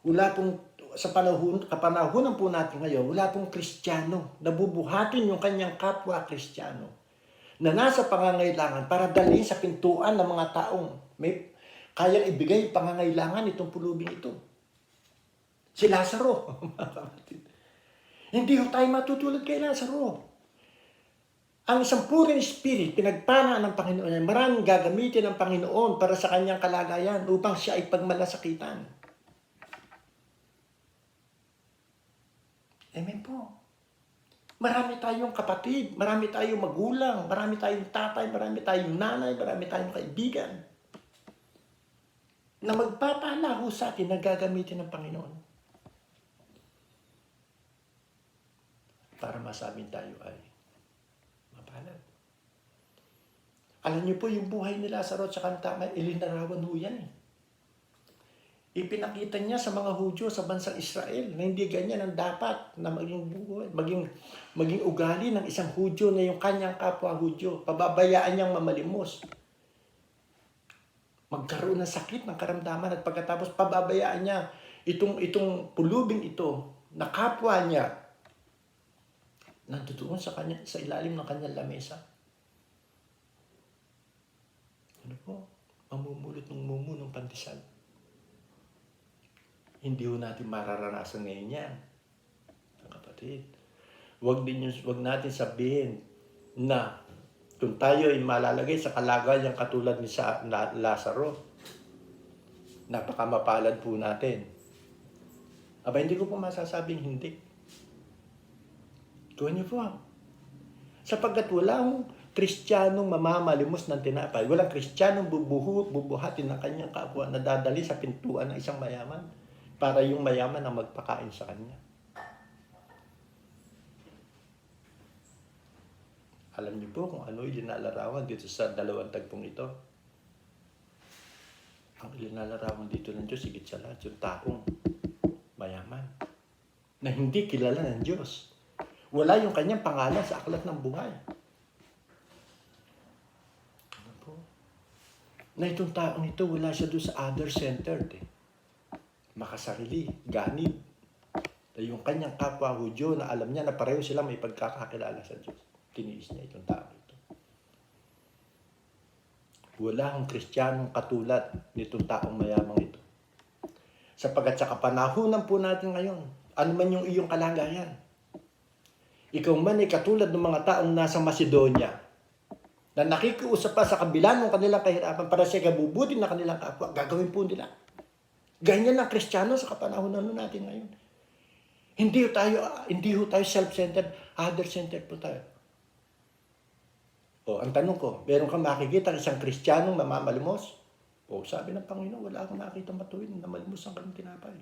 Wala pong, kapanahunan po natin ngayon, wala pong Kristiyano na bubuhatin yung kanyang kapwa Kristiyano na nasa pangangailangan para dalhin sa pintuan ng mga taong may kayang ibigay pangangailangan itong pulubing ito. Si Lazaro, mga kapatid. Hindi ho tayo matutulad kay Lazaro. Ang isang puring spirit, pinagpana ng Panginoon, maraming gagamitin ng Panginoon para sa kanyang kalagayan upang siya ay pagmalasakitan. Amen po. Marami tayong kapatid, marami tayong magulang, marami tayong tatay, marami tayong nanay, marami tayong kaibigan na magpapala ho sa atin na gagamitin ng Panginoon para masabing tayo ay mapalad. Alam niyo po, yung buhay ni Lazaro at saka tama, ilinarawan ho yan eh. Ipinakita niya sa mga Hudyo sa bansang Israel na hindi ganyan ang dapat na maging buhay, maging ugali ng isang Hudyo na yung kanyang kapwa Hudyo. Pababayaan niyang mamalimos. Magkaroon ng sakit ng karamdaman at pagkatapos pababayaan niya itong pulubing ito na kapwa niya nandoon sa ilalim ng kanyang lamesa. Ano po? Mamumulot ng mumu ng pandesal. Hindi ho natin mararanasan ngayon yan. Kapatid, wag natin sabihin na kung tayo ay malalagay sa kalagayan katulad ni Lazaro, napakamapalad po natin. Aba, hindi ko po masasabing hindi. Kuha niyo po. Sapagkat walang Kristiyanong mamamalimos ng tinapay, walang Kristiyanong bubuhatin ng kanyang kapwa na dadali sa pintuan ng isang mayaman para yung mayaman ang magpakain sa kanya. Alam niyo po kung ano ilinalarawan dito sa dalawang tagpong ito. Ang ilinalarawan dito ng Diyos, higit sa lahat, yung taong mayaman na hindi kilala ng Diyos. Wala yung kanyang pangalan sa aklat ng buhay. Ano po? Na itong taong ito, wala siya doon sa other-centered eh. Makasarili, ganib. Yung kanyang kapwa Hudyo na alam niya na pareho sila may pagkakakilala sa Diyos. Tiniis niya itong tao ito. Wala akong Kristiyanong katulad nitong taong mayamang ito. Sapagkat sa kapanahunan po natin ngayon, ano man yung iyong kalagayan, ikaw man ay katulad ng mga taong nasa Macedonia na nakikiusap pa sa kabila ng kanilang kahirapan para sa ikabubuti na kanilang kapwa, gagawin po nila. Ganyan ang Kristiyano sa kapanahunan natin ngayon. Hindi ho tayo self-centered, other-centered po tayo. O, ang tanong ko, meron kang makikita isang Kristiyanong mamamalimos? O, sabi ng Panginoon, wala akong makita matuwid na malimos ang kanyang tinapay.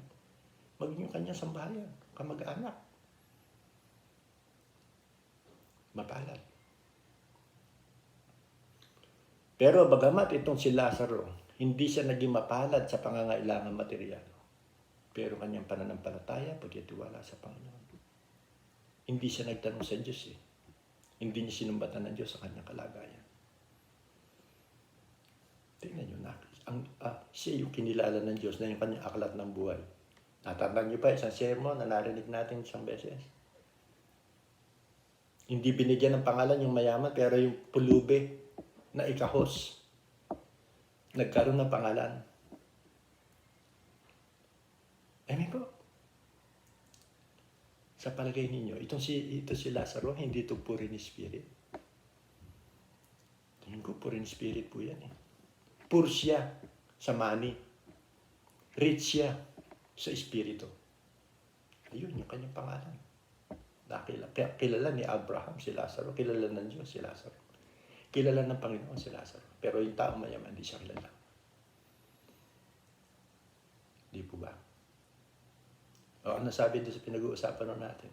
Maging yung kanyang sambahayan, kamag-anak. Mapalad. Pero bagamat itong si Lazaro, hindi siya naging mapalad sa pangangailangan material. Pero kanyang pananampalataya, pagtitiwala sa Panginoon. Hindi siya nagtanong sa Diyos eh. Hindi niya sinumbatan ng Diyos sa kanyang kalagayan. Tingnan niyo na. Siya yung kinilala ng Diyos na yung kanyang aklat ng buhay. Natandaan niyo pa isang sermon na narinig natin isang beses. Hindi binigyan ng pangalan yung mayaman, pero yung pulube na ikahos, nagkaroon ng pangalan. Amen po. Sa palagay ninyo, ito si Lazaro, hindi ito puri ni Spirit. Tingin ko, puri ni Spirit po yan eh. Pur siya sa money. Rich siya sa Espiritu. Ayun, yung kanyang pangalan. Kilala ni Abraham si Lazaro, kilala ng Diyos si Lazaro. Kilala ng Panginoon si Lazaro. Pero yung taong mayaman, hindi siya kilala. Di po ba? O ano sabi doon sa pinag-uusapan natin?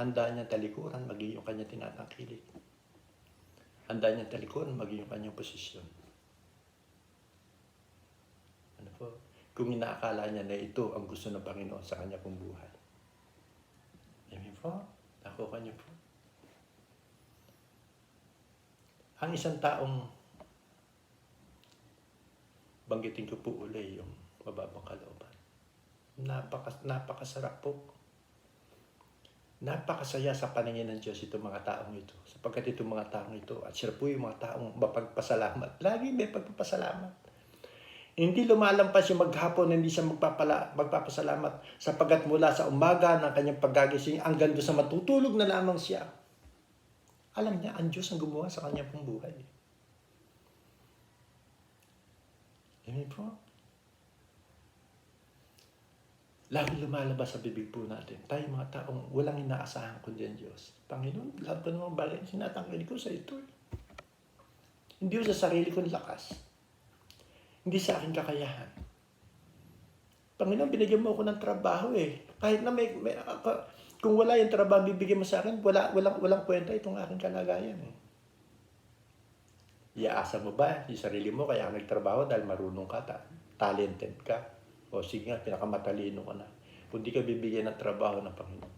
Handa niyang talikuran, maging yung kanyang tinatangkilik. Handa niyang talikuran, maging yung kanyang posisyon. kung inaakala niya na ito ang gusto ng Panginoon sa kanya pong buhay. Amen po? Nakuha niyo po. Ang isang taong, banggitin ko po uli yung mababang kalooban. Napakasarap po. Napakasaya sa paningin ng Diyos itong mga taong ito. Sapagkat itong mga taong ito, at sila po yung mga taong mapagpasalamat. Lagi may pagpapasalamat. Hindi lumalampas yung maghapon, hindi siya magpapasalamat. Sapagkat mula sa umaga ng kanyang pagkagising, hanggang doon sa matutulog na lamang siya. Alam niya, ang Diyos ang gumawa sa kanyang pong buhay. Amen po? Lagi lumalabas sa bibig po natin. Tayo mga taong walang inaasahan kundi ang Diyos. Panginoon, lahat pa naman bagay sinatanggal ko sa ito. Hindi ko sa sarili kong lakas. Hindi sa aking kakayahan. Panginoon, binigyan mo ako ng trabaho eh. Kahit na kung wala yung trabaho bibigyan mo sa akin, walang kwenta itong aking kalagayan eh. Iaasa mo ba yung sarili mo kaya ka nagtrabaho dahil marunong ka, talented ka? O sige nga, pinakamatalino ka na. Kung di ka bibigyan ng trabaho ng Panginoon.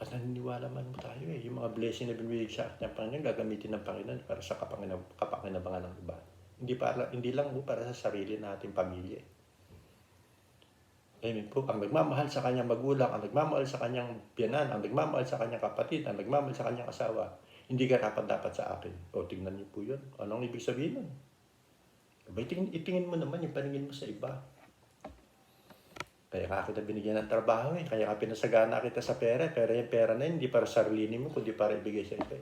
At naniniwala man mo tayo eh. Yung mga blessing na binibigay sa atin ng Panginoon, gagamitin ng Panginoon para sa kapakinabangan ng iba. Hindi lang para sa sarili nating pamilya. Amen po. Ang nagmamahal sa kanyang magulang, ang nagmamahal sa kanyang biyanan, ang nagmamahal sa kanyang kapatid, ang nagmamahal sa kanyang asawa, hindi ka dapat sa akin. O tingnan niyo po yun. Anong ibig sabihin nun? Itingin mo naman yung paningin mo sa iba. Kaya ka kita binigyan ng trabaho eh. Kaya ka pinasagana kita sa pera. Pero yung pera na yun, hindi para sarili mo, kundi para ibigay sa iba.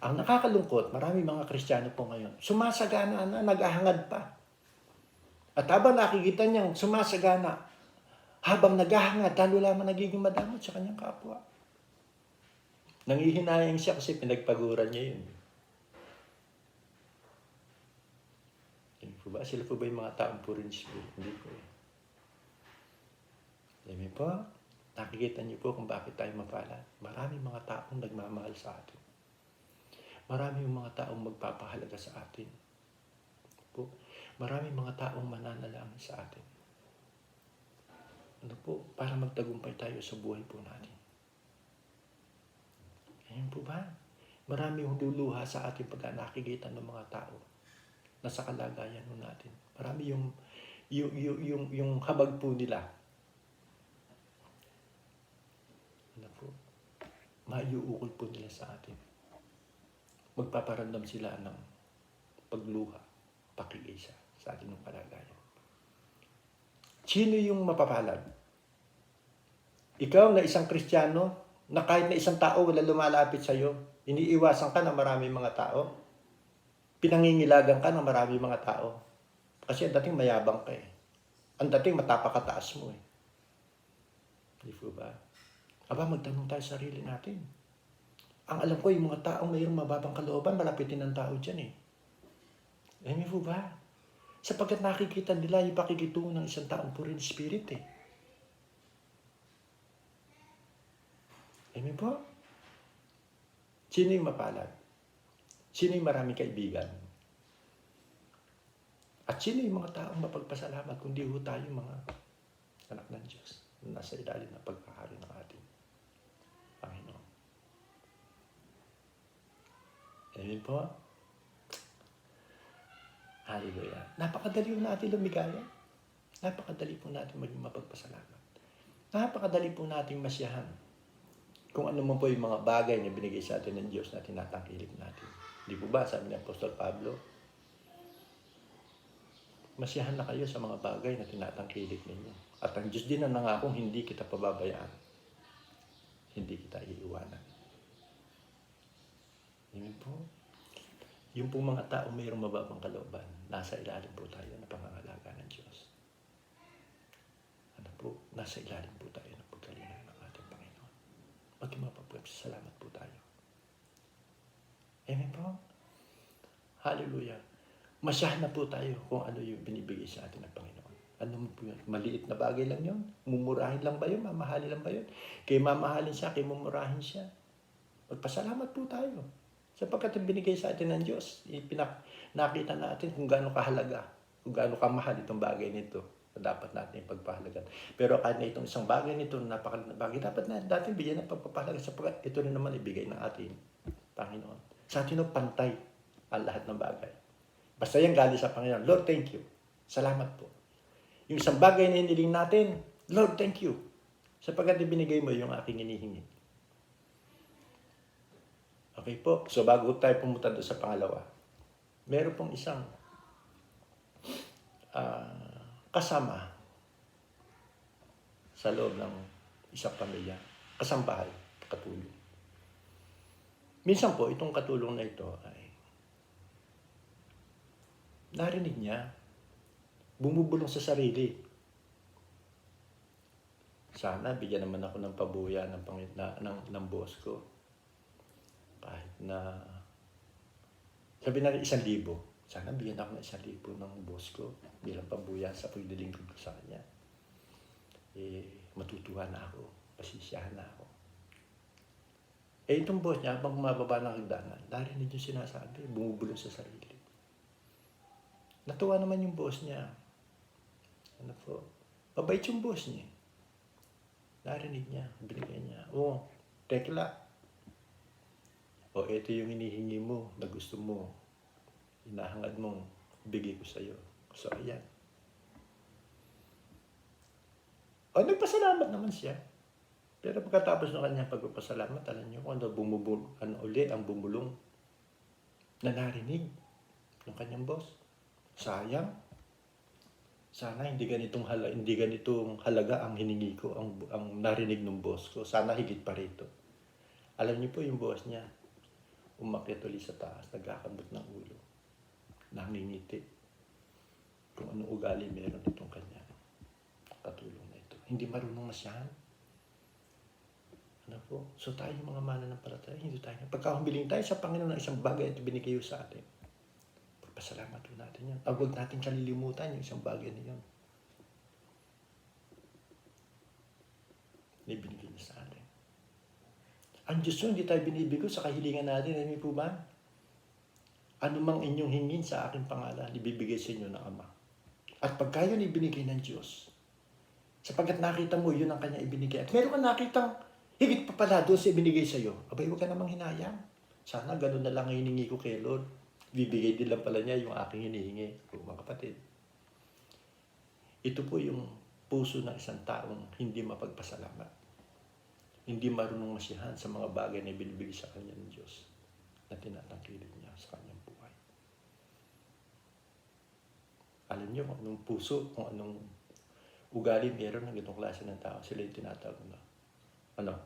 Ang nakakalungkot, marami mga Kristiyano po ngayon, sumasagana na, naghahangad pa. At habang nakikita niyang sumasagana, habang naghahangad, lalo lamang nagiging madamot sa kanyang kapwa. Nangihinayang siya kasi pinagpaguran niya yun. Hindi po ba? Sila po ba yung mga taong puro in spirit? Hindi po eh. Amen po? Nakikita niyo po kung bakit tayo mapalad. Maraming mga taong nagmamahal sa atin. Maraming mga taong magpapahalaga sa atin. Po. Maraming mga taong mananalangin sa atin. Ano po? Para magtagumpay tayo sa buhay po natin. Ayan po ba? Maraming luluha sa atin pagka nakikita ng mga tao na sa kalagayan mo natin. Marami yung habag po nila. Ano po? Maiuukol po nila sa atin. Magpaparamdam sila ng pagluha, pakikisa sa atin ng kalagayan. Sino yung mapapalad? Ikaw na isang Kristiyano, na kahit na isang tao wala lumalapit sa iyo, iniiwasan ka ng maraming mga tao, pinangingilagan ka ng maraming mga tao. Kasi ang dating mayabang ka eh. Ang dating matapakataas mo eh. Hindi po ba? Aba, magtanong tayo sa sarili natin. Ang alam ko, yung mga taong mayroong mababang kalooban, malapitin ng tao dyan eh. Amen po ba? Sapagkat nakikita nila yung pakikitungo ng isang taong puro in spirit eh. Amen po? Sino yung mapalad? Sino yung maraming kaibigan? At sino yung mga taong mapagpasalamat kung di ho tayo mga anak ng Diyos na nasa ilalim ng pagkakari ng ating Panginoon? Amen po? Hallelujah. Napakadali po natin lumigaya. Napakadali po natin maging mapagpasalamat. Napakadali po natin masiyahan kung ano man po yung mga bagay na binigay sa atin ng Diyos na tinatangkilik natin. Di po ba, sabi ni Apostol Pablo, masiyahan na kayo sa mga bagay na tinatangkilik ninyo. At ang Diyos din ang nangakong hindi kita pababayaan. Hindi kita iiwanan. Amen po. Yung po mga tao mayroong mababang kalooban, nasa ilalim po tayo ng pangangalaga ng Diyos. Ano po? Nasa ilalim po tayo ng pagkalinga ng ating Panginoon. Maging mapagpasalamat po tayo. Amen po? Hallelujah. Masyahan na po tayo kung ano yung binibigay sa atin ng Panginoon. Ano po yun? Maliit na bagay lang yun? Mumurahin lang ba yun? Mamahalin lang ba yun? Kaya mamahalin siya, kaya mumurahin siya. Magpasalamat po tayo. Sapagkat yung binigay sa atin ng Diyos, nakita natin kung gaano kahalaga. kung gaano kamahal itong bagay nito na dapat natin ipagpahalagan. Pero kahit na itong isang bagay nito na napakalaking bagay, dapat natin bigyan ng pagpapahalaga sapagkat ito rin naman ibigay ng ating Panginoon. Sa atin pantay ang lahat ng bagay. Basta yan galing sa Panginoon. Lord, thank you. Salamat po. Yung isang bagay na hiniling natin, Lord, thank you. Sapagkat ibinigay mo yung aking hinihingi. Okay po. So bago tayo pumunta doon sa pangalawa, meron pong isang kasama sa loob ng isang pamilya, kasambahay, katulong. Minsan po, itong katulong na ito ay narinig niya, bumubulong sa sarili. Sana bigyan naman ako ng pabuya ng boss ko. Kahit na, sabi na rin 1,000. Sana bigyan ako ng 1,000 ng boss ko bilang pabuya sa paglilingkod ko sa kanya. Matutuwa na ako, pasisiyahan na ako. Itong boss niya, habang bumababa ng hagdanan, narinig yung sinasabi, bumubulong sa sarili. Natuwa naman yung boss niya. Ano po? Mabait yung boss niya. Narinig niya, binigay niya. Tekla. Ito yung hinihingi mo na gusto mo. Hinahangad mong bigay ko sa'yo. So, ayan. Nagpasalamat naman siya. Pero pagkatapos ng kanyang pagpapasalamat, alam niyo kung ang bumulong na narinig ng kanyang boss. Sayang. Sana hindi ganitong halaga ang hiningi ko, ang narinig ng boss ko. Sana higit pa rito. Alam niyo po yung boss niya, umakyat ulit sa taas, nagkakambot ng ulo, nangingiti. Kung anong ugali meron itong kanya katulong na ito. Hindi marunong masyahan. Ano po? So tayo mga mananampalataya, hindi tayo. Pagka humiling tayo sa Panginoon ng isang bagay at binigay sa atin, pagpasalamat po natin yan. Huwag natin kalilimutan yung isang bagay na yun. Ibinigay niya sa atin. Ang Diyos yun, hindi tayo binibigo sa kahilingan natin. Ano po ba? Ano mang inyong hingin sa aking pangalan, ibibigay sa inyo ng Ama. At pagka yun ibinigay ng Diyos, sapagkat nakita mo yun ang kanya ibinigay. At meron ka nakitang higit pa pala doon sa ibinigay sa iyo. Abay, huwag ka namang hinayang. Sana ganun na lang ang hiningi ko kay Lord. Bibigay din lang pala niya yung aking hinihingi. Mga kapatid. Ito po yung puso ng isang taong hindi mapagpasalamat. Hindi marunong masiyahan sa mga bagay na binibigay sa kanya ng Diyos na tinatangkilik niya sa kanyang buhay. Alam niyo kung anong puso, kung anong ugali meron ng itong klase ng tao, sila yung tinatawag na. Ano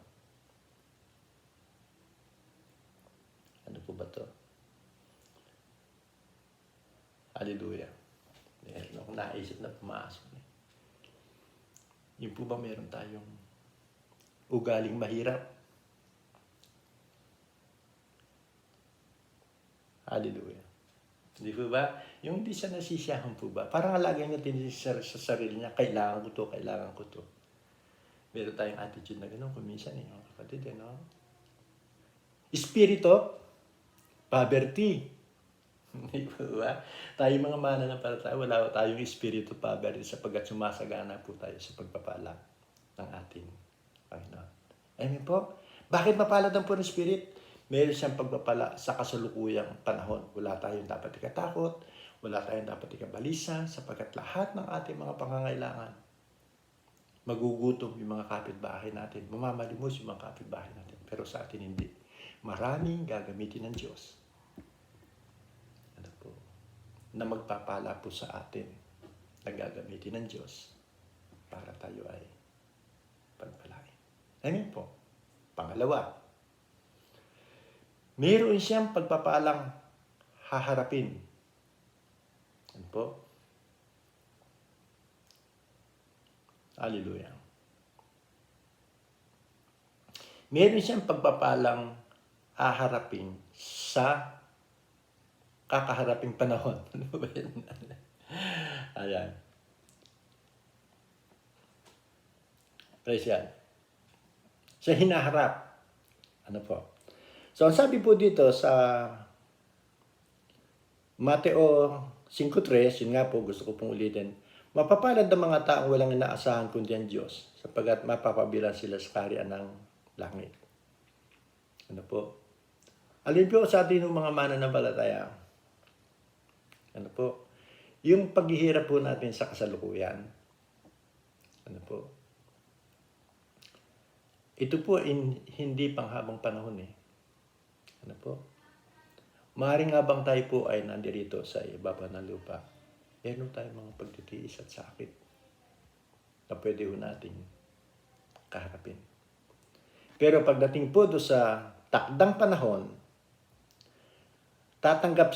po ba ito? Hallelujah. Meron akong naisip na pumasok. Yung po ba meron tayong ugaling mahirap? Hallelujah. Hindi po ba? Yung hindi siya nasisiyahan po ba? Parang alagay niya sa sarili niya, kailangan ko to, kailangan ko to. Meron tayong attitude na gano'n kuminsan mga kapatid, no? Espiritu, poverty. Hindi po ba? Tayo mga mananampalataya, wala tayong espiritu poverty sapagkat sumasagana po tayo sa pagpapala ng ating Panginoon. Amen po? Bakit mapalad ang puro spirit? Meron siyang pagpapala sa kasalukuyang panahon. Wala tayong dapat ikatakot, wala tayong dapat ikabalisa, sapagkat lahat ng ating mga pangangailangan, magugutom yung mga kapitbahay natin, mamamalimos yung mga kapitbahay natin. Pero sa atin hindi. Maraming gagamitin ng Diyos. Ano po? Na magpapala po sa atin na gagamitin ng Diyos para tayo ay pagpalain. Amen po. Pangalawa, meron siyang pagpapalang haharapin. Ano po? Hallelujah. Meron siyang pagpapalang haharapin sa kakaharaping panahon. Ano ba yan? Ayan. Praise God. Siya hinaharap. Ano po? So, ang sabi po dito sa Mateo 5:3, yun nga po, gusto ko pong ulitin. Mapapalad ang mga taong walang inaasahan kundi ang Diyos, sapagkat mapapabilang sila sa kaharian ng langit. Ano po? Alin po sa atin ng mga mananampalataya? Ano po? Yung paghihirap po natin sa kasalukuyan. Ano po? Ito po hindi panghabang panahon eh. Ano po? Maaaring habang tayo po ay nandirito sa ibaba ng lupa, meron tayong mga pagtitiis at sakit na pwede ho natin kaharapin. Pero pagdating po do sa takdang panahon, tatanggap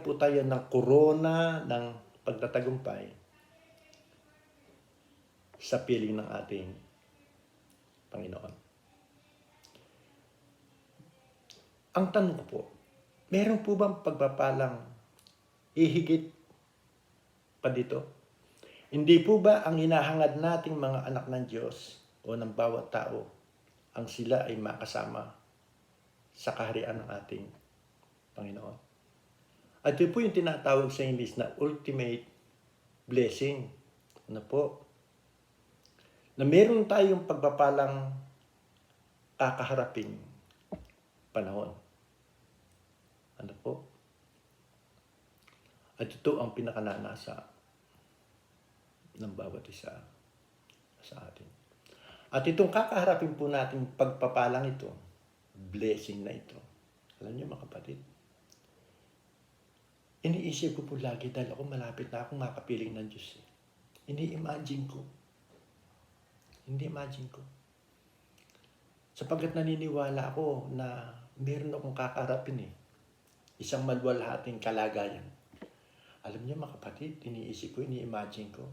po tayo ng korona ng pagtatagumpay sa piling ng ating Panginoon. Ang tanong ko po, meron po bang pagpapalang ihigit pa dito? Hindi po ba ang hinahangad nating mga anak ng Diyos o ng bawat tao ang sila ay makasama sa kaharian ng ating Panginoon? At ito po yung tinatawag sa English na ultimate blessing. Ano po? Na meron tayong pagpapalang kakaharapin panahon. Ano po? At ito ang pinakananasa ng bawat isa sa atin. At itong kakaharapin po natin pagpapalang ito, blessing na ito. Alam niyo mga kapatid, iniisip ko po lagi dahil ako malapit na akong makapiling ng Diyos. Ini-imagine ko. Sapagkat naniniwala ako na meron akong kakaharapin eh. Isang maluwalhating kalagayan. Alam niyo mga kapatid, iniisip ko, ini-imagine ko.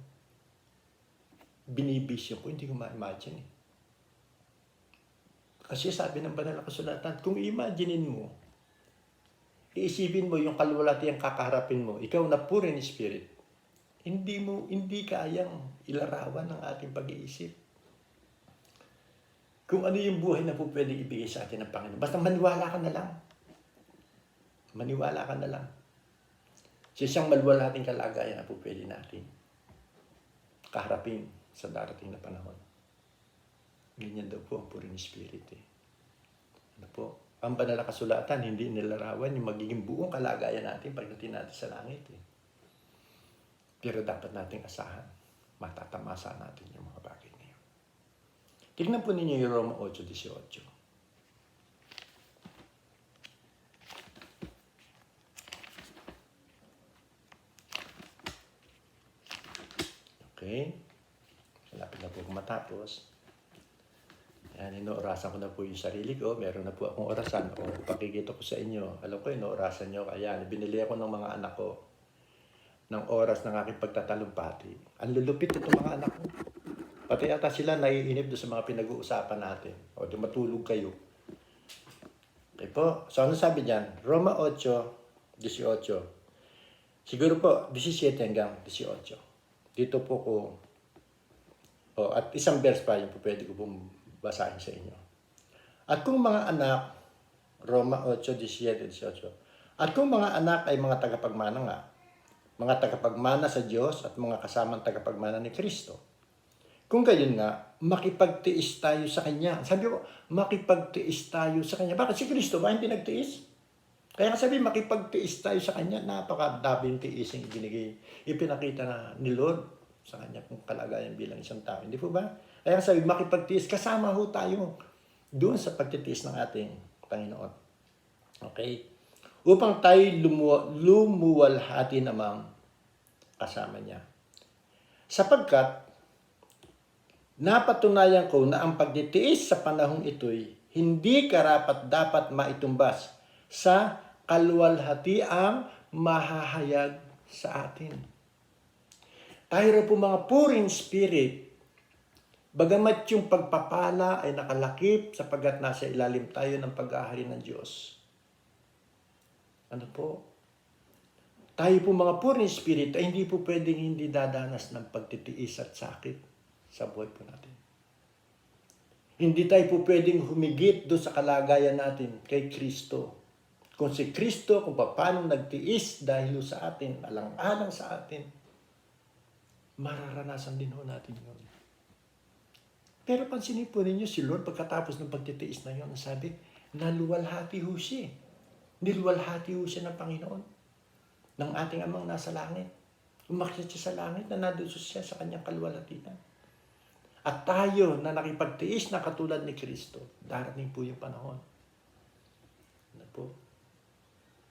Binibisyo ko, hindi ko ma-imagine eh. Kasi sabi ng banal na kasulatan, kung imaginein mo, iisipin mo yung kaluwalhatiang kakaharapin mo, ikaw na pure in spirit, hindi kayang ilarawan ng ating pag-iisip. Kung ano yung buhay na po pwedeng ibigay sa atin ng Panginoon. Basta maniwala ka na lang. Maniwala ka na lang. Sa isang maluwalhating kalagayan na po pwede natin kaharapin sa darating na panahon. Ganyan daw po ang pure in spirit eh. Ano po? Ang banal na kasulatan, hindi nilarawan yung magiging buong kalagayan natin pagdating natin sa langit eh. Pero dapat nating asahan, matatamasa natin yung mga bagay na yun. Tignan po ninyo yung Roma 8:18. Okay? Malapit na po matapos. Yan, inoorasan ko na po yung sarili ko. Meron na po akong orasan. O pakikita ko sa inyo. Alam ko, inoorasan nyo. Ayan, binili ako ng mga anak ko ng oras ng aking pagtatalumpati. Ang lulupit itong mga anak ko. Pati ata sila naiinip doon sa mga pinag-uusapan natin. O di matulog kayo. Okay po. So ano sabi dyan? Roma 8:18. Siguro po, 17 hanggang 18. Dito po ko, at isang verse pa yung po pwede ko pong basahin sa inyo. At kung mga anak, Roma 8:17-18. At kung mga anak ay mga tagapagmana nga, mga tagapagmana sa Diyos at mga kasamang tagapagmana ni Kristo. Kung gayon nga, makipagtiis tayo sa Kanya. Sabi ko, makipagtiis tayo sa Kanya. Bakit si Kristo ba hindi nagtiis? Kaya sabi, makipagtiis tayo sa Kanya. Napakadabing tiis yung ipinakita na ni Lord sa Kanya kung kalagayan bilang isang tao. Hindi po ba? Kaya sabi, makipagtiis. Kasama ho tayo doon sa pagtitiis ng ating Panginoon. Okay? Upang tayo lumuwalhati namang kasama niya. Sapagkat, napatunayan ko na ang pagtitiis sa panahong ito'y hindi karapat-dapat maitumbas sa kaluwalhatiang mahahayag sa atin. Tayo po mga pure in spirit, bagamat yung pagpapala ay nakalakip sapagkat nasa ilalim tayo ng pag-aahari ng Diyos. Ano po? Tayo po mga pure in spirit ay hindi po pwedeng hindi dadanas ng pagtitiis at sakit sa buhay po natin. Hindi tayo po pwedeng humigit doon sa kalagayan natin kay Kristo. Kung si Kristo, kung paano nagtiis dahil sa atin, alang-alang sa atin, mararanasan din ho natin yun. Pero pansinin po ninyo si Lord pagkatapos ng pagtitiis na yun, sabi, naluwalhati ho siya. Niluwalhati ho siya ng Panginoon, ng ating amang nasa langit. Umakyat siya sa langit na nadusos siya sa kanyang kaluwalhatian. At tayo na nakipagtiis na katulad ni Kristo, darating po yung panahon. Ano po?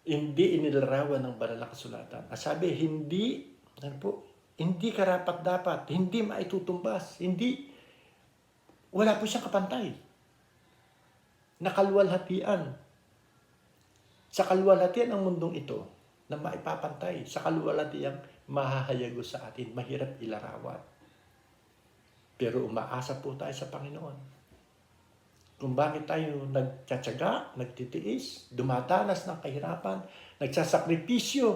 Hindi inilarawan ng banal na kasulatan. Sabi, hindi karapat-dapat, hindi maitutumbas, wala po siyang kapantay. Nakaluwalhatian. Sa kaluwalhatian ng mundong ito, na maipapantay, sa kaluwalhatian mahahayago sa atin, mahirap ilarawan. Pero umaasa po tayo sa Panginoon. Kung bakit tayo nagtsatsaga, nagtitiis, dumadanas ng kahirapan, nagsasakripisyo,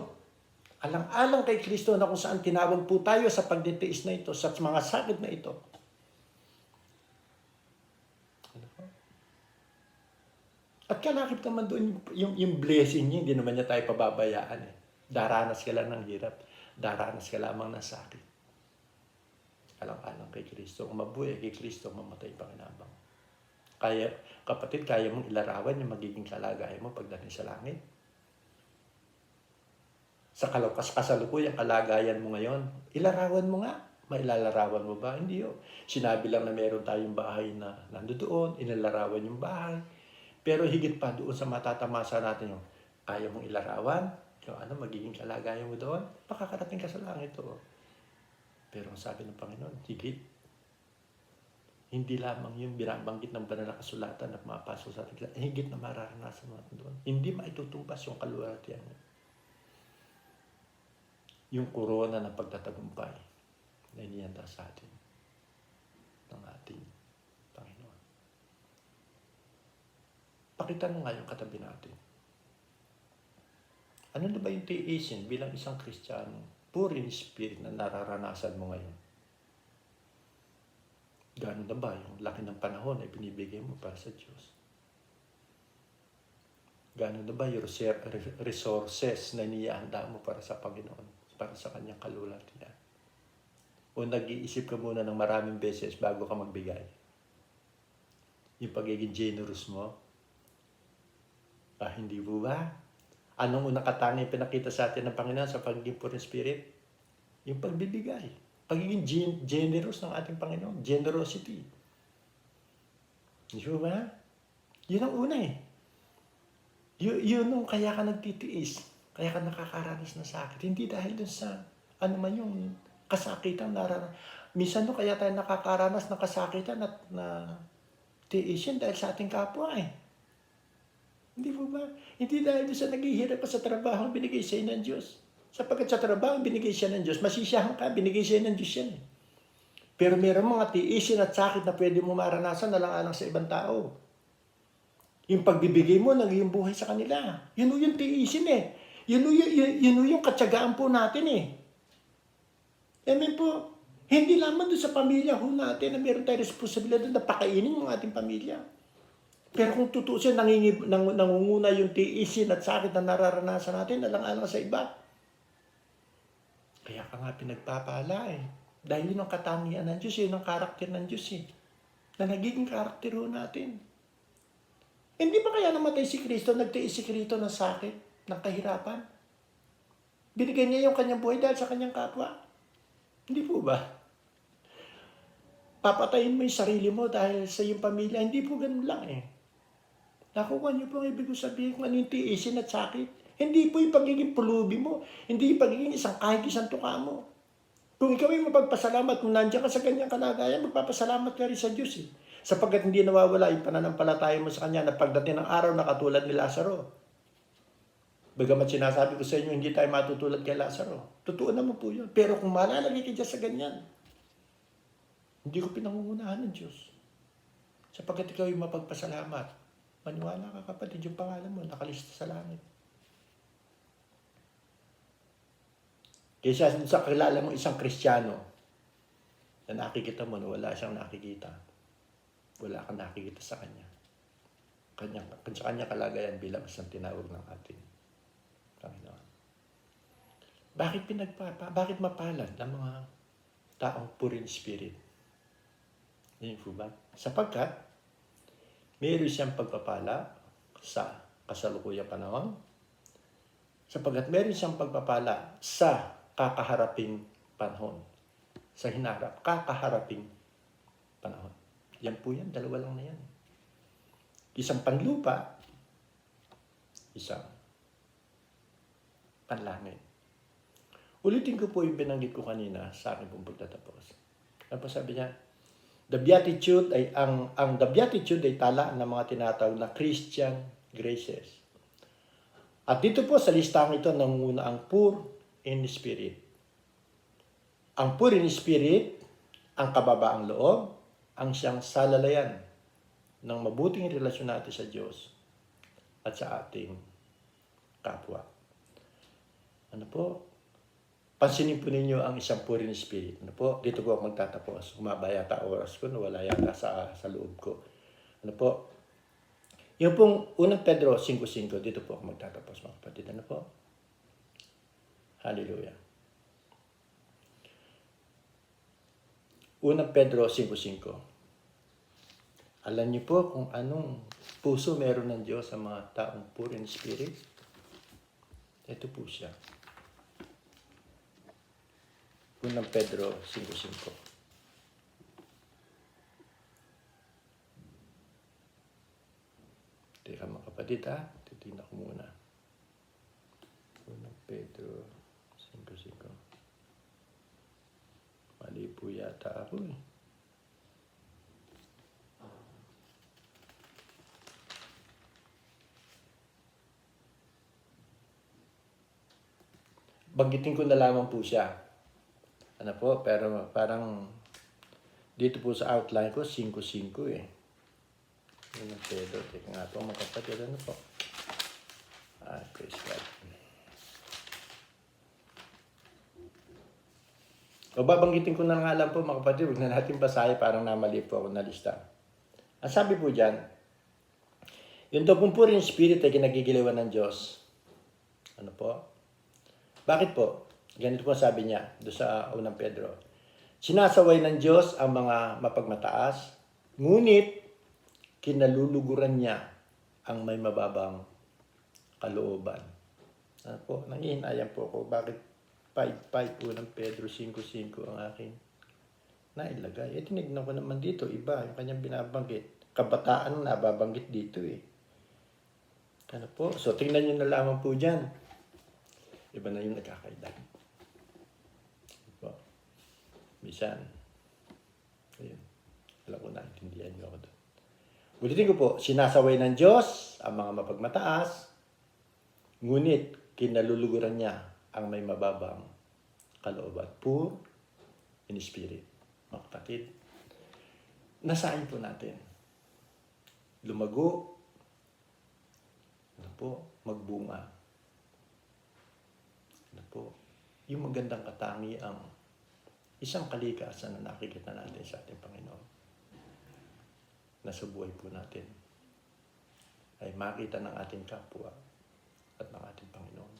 alang-alang kay Kristo na kung saan tinawag po tayo sa pagtitiis na ito, sa mga sakit na ito. At kalakip naman doon yung blessing niya, hindi naman niya tayo pababayaan. Daranas ka lang ng hirap, daranas ka lamang ng sakit. Alang-alang kay Kristo. Kung mabuhay kay Kristo, mamatay pakinabang. Kapatid, kaya mong ilarawan yung magiging kalagayan mo pagdating sa langit? Sa kasalukuyang kalagayan mo ngayon, ilarawan mo nga. Mailalarawan mo ba? Hindi yun. Sinabi lang na meron tayong bahay na nandoon, inilarawan yung bahay. Pero higit pa doon sa matatamasa natin yung kaya mong ilarawan, yung magiging kalagayan mo doon, makakarating ka sa langit. Pero ang sabi ng Panginoon, higit. Hindi lamang yung binabanggit ng banal na kasulatan na mapasok sa atin, higit na mararanasan natin doon. Hindi maitutumbas yung kaluwalhatian niya. Yung korona ng pagtatagumpay na inihanda sa atin ng ating Panginoon. Pakita mo nga yung katabi natin. Ano na ba yung tiisin bilang isang Kristiyano, poor in spirit na nararanasan mo ngayon? Gano'n na ba yung laki ng panahon na binibigay mo para sa Diyos? Gano'n na ba yung resources na inihanda mo para sa Panginoon, para sa kanyang kaluwalhatian? O nag-iisip ka muna ng maraming beses bago ka magbigay? Yung pagiging generous mo? Hindi po ba? Anong unang katangiang pinakita sa atin ng Panginoon sa pagiging poor in spirit? Yung pagbibigay. Pagiging generous ng ating Panginoon. Generosity. Di ba? Yun ang una eh. Yun yung kaya ka nagtitiis. Kaya ka nakakaranas ng sakit. Hindi dahil dun sa yung kasakitan minsan kaya tayo nakakaranas ng kasakitan at na tiisin dahil sa ating kapwa eh. Hindi po ba? Hindi dahil dun sa naghihirap ka sa trabaho binigay sa'yo ng Diyos. Sapagkat sa trabaho, binigay siya ng Diyos. Masisiyahan ka, binigay siya ng Diyos yan. Pero meron mga tiisin at sakit na pwede mo maranasan na lang sa ibang tao. Yung pagbibigay mo, naging buhay sa kanila. Yun yung tiisin eh. Yun yung katsagaan po natin eh. Amen po. Hindi lamang doon sa pamilya ho natin na meron tayong responsibilidad na pakainin ng ating pamilya. Pero kung tutusin, nangunguna yung tiisin at sakit na nararanasan natin na lang sa iba. Kaya ka nga pinagpapala eh. Dahil yun ang katangian ng Diyos, yun ang karakter ng Diyos eh. Na nagiging karakter ho natin. Hindi ba kaya namatay si Kristo, nagtiis si Kristo ng sakit, ng kahirapan? Binigay niya yung kanyang buhay dahil sa kanyang kapwa. Hindi po ba? Papatayin mo yung sarili mo dahil sa iyong pamilya. Hindi po ganun lang eh. Nakuha niyo po ang ibig sabihin kung ano yung tiisin at sakit. Hindi po yung pagiging pulubi mo. Hindi yung pagiging isang tuka mo. Kung ikaw ay mapagpasalamat, kung nandiyan ka sa kanyang kalagayan, magpapasalamat ka rin sa Diyos eh. Sapagkat hindi nawawala yung pananampalataya mo sa Kanya na pagdating ng araw na katulad ni Lazaro. Bagamat sinasabi ko sa inyo, hindi tayo matutulad kay Lazaro. Totoo naman po yun. Pero kung malalagay ka dyan sa ganyan, hindi ko pinangungunahan ng Diyos. Sapagkat ikaw ay mapagpasalamat. Maniwala ka kapatid, yung pangalan mo, nakalista sa langit. Kaysa sa kilala mo isang Kristiyano na nakikita mo na wala siyang nakikita. Wala kang nakikita sa kanya. sa kanyang kalagayan bilang isang tinawag ng ating Panginoon. Bakit mapalad ang mga taong poor in spirit? Yun po ba? Sapagkat mayroon siyang pagpapala sa kasalukuyang panahon, sapagkat mayroon siyang pagpapala sa kakaharaping panahon. Sa hinarap, kakaharaping panahon. Yan po yan, dalawa lang na yan. Isang panlupa, isang panlangit. Ulitin ko po yung binanggit ko kanina sa aking pong pagtatapos. Ano po sabi niya? The Beatitude ay tala ng mga tinatawag na Christian graces. At dito po sa listang ito nangunguna ang poor in spirit. Ang poor in spirit, ang kababaang loob, ang siyang salalayan ng mabuting relasyon natin sa Diyos at sa ating kapwa. Ano po? Pansinin po ninyo ang isang poor in spirit. Ano po? Dito po ako magtatapos. Humaba yata oras ko, wala yata sa loob ko. Ano po? Yung pong unang Pedro 5:5, dito po ako magtatapos, mga kapatid. Ano po? Hallelujah. Unang Pedro 5:5. Alam niyo po kung anong puso meron ng Diyos sa mga taong poor in spirit? Ito po siya. Unang Pedro 5:5. Teka mga kapatid ha, titignan ko muna. Unang Pedro 5:5. Mali po yata ako eh. Banggitin ko na lamang po siya. Ano po, pero parang dito po sa outline ko, 5:5 eh. Unang Pedro, teka nga po mga kapatid, ano po? Praise God. O babanggitin ko na nga lang po mga kapatid, huwag na natin basahin, parang namali po ako na lista. Ang sabi po dyan, yung daw pong poor in spirit ay kinagigiliwan ng Diyos. Ano po? Bakit po? Ganito po sabi niya doon sa unang Pedro. Sinasaway ng Diyos ang mga mapagmataas, ngunit kinaluluguran niya ang may mababang kalooban. Ano po? Nangihinayang po ako. Bakit 5:5 po ng Pedro 5:5 ang aking nailagay? Tinignan ko naman dito, iba, yung kanyang binabanggit. Kabataan na nababanggit dito eh. Ano po? So, tingnan nyo na lamang po dyan. Iba na yung nagkakailan. Bisan. Ayun. Alam ko naintindihan nyo ako doon. Ulitin ko po, sinasaway ng Diyos ang mga mapagmataas, ngunit kinaluluguran niya ang may mababang kalooban. Poor in spirit. Mga kapatid, nasaan po natin? Lumago, ano po, magbunga. Ano po, yung magandang katangiang isang kalikasan na nakikita natin sa ating Panginoon. Na sa buhay po natin ay makita ng ating kapwa at ng ating Panginoon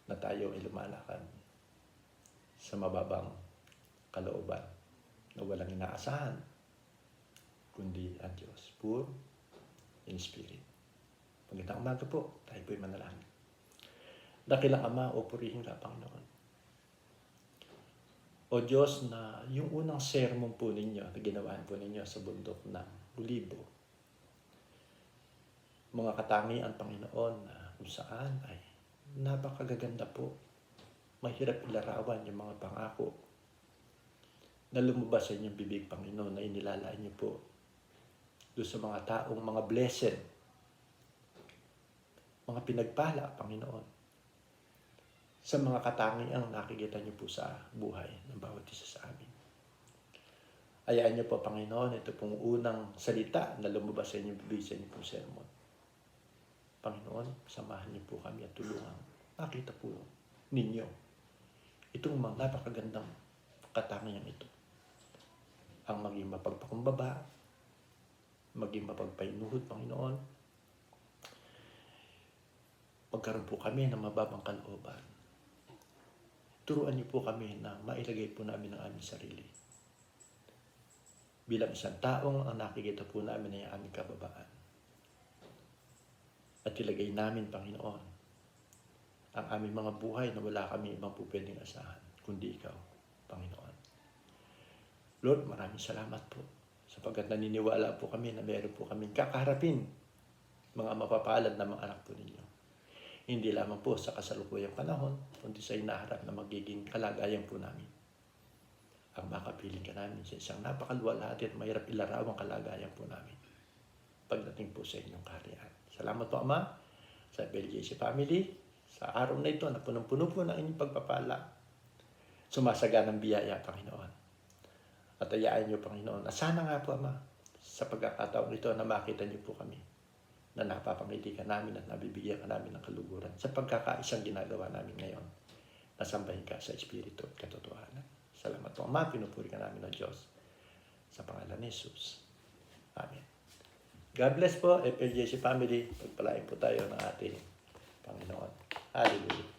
na tayo ay lumalakad sa mababang kalooban na walang inaasahan kundi ang Diyos. Poor in spirit. Magandang umaga po, tayo po'y manalangin. Dakilang Ama, o purihin ka, Panginoon. O Diyos, na yung unang sermon po ninyo na ginawahan po ninyo sa bundok ng Olibo, mga katangian, Panginoon, na kung saan ay napakagaganda po. Mahirap ilarawan yung mga pangako na lumabas sa inyong bibig, Panginoon, na inilalaan niyo po doon sa mga taong mga blessed, mga pinagpala, Panginoon, sa mga katangiang nakikita niyo po sa buhay ng bawat isa sa amin. Hayaan niyo po, Panginoon, ito pong unang salita na lumabas sa inyong bibig sa inyong pong sermon. Panginoon, samahan niyo po kami at tulungan. Makita po ninyo itong mga napakagandang katangiang ito. Ang maging mapagpakumbaba, maging mapagpainuhod, Panginoon. Magkaroon po kami ng mababang kalooban. Turuan niyo po kami na mailagay po namin ang aming sarili. Bilang isang taong ang nakikita po namin ay aming kababaan. At ilagay namin, Panginoon, ang aming mga buhay na wala kami ibang po pwedeng asahan, kundi Ikaw, Panginoon. Lord, maraming salamat po sapagkat naniniwala po kami na meron po kaming kakaharapin mga mapapalad na mga anak po ninyo. Hindi lamang po sa kasalukuyang panahon, kundi sa inaharap na magiging kalagayan po namin. Ang makapiling ka namin sa isang napakaluwalhati at mahirap ilarawang kalagayan po namin pagdating po sa inyong kaharian. Salamat po, Ama, sa FLJC family, sa araw na ito na punong-puno po ng inyong pagpapala. Sumasaga ng biyaya, Panginoon. At ayain niyo, Panginoon, na sana nga po, Ama, sa pagkakataon ito na makita niyo po kami, na napapangiti ka namin at nabibigyan ka namin ng kaluguran sa pagkakaisang ginagawa namin ngayon, nasambahin ka sa Espiritu at katotohanan. Salamat po, Ama, pinupuri ka namin ng Diyos. Sa pangalan ni Jesus. Amen. God bless po, FLJC family. Pagpalain po tayo ng ating Panginoon. Hallelujah.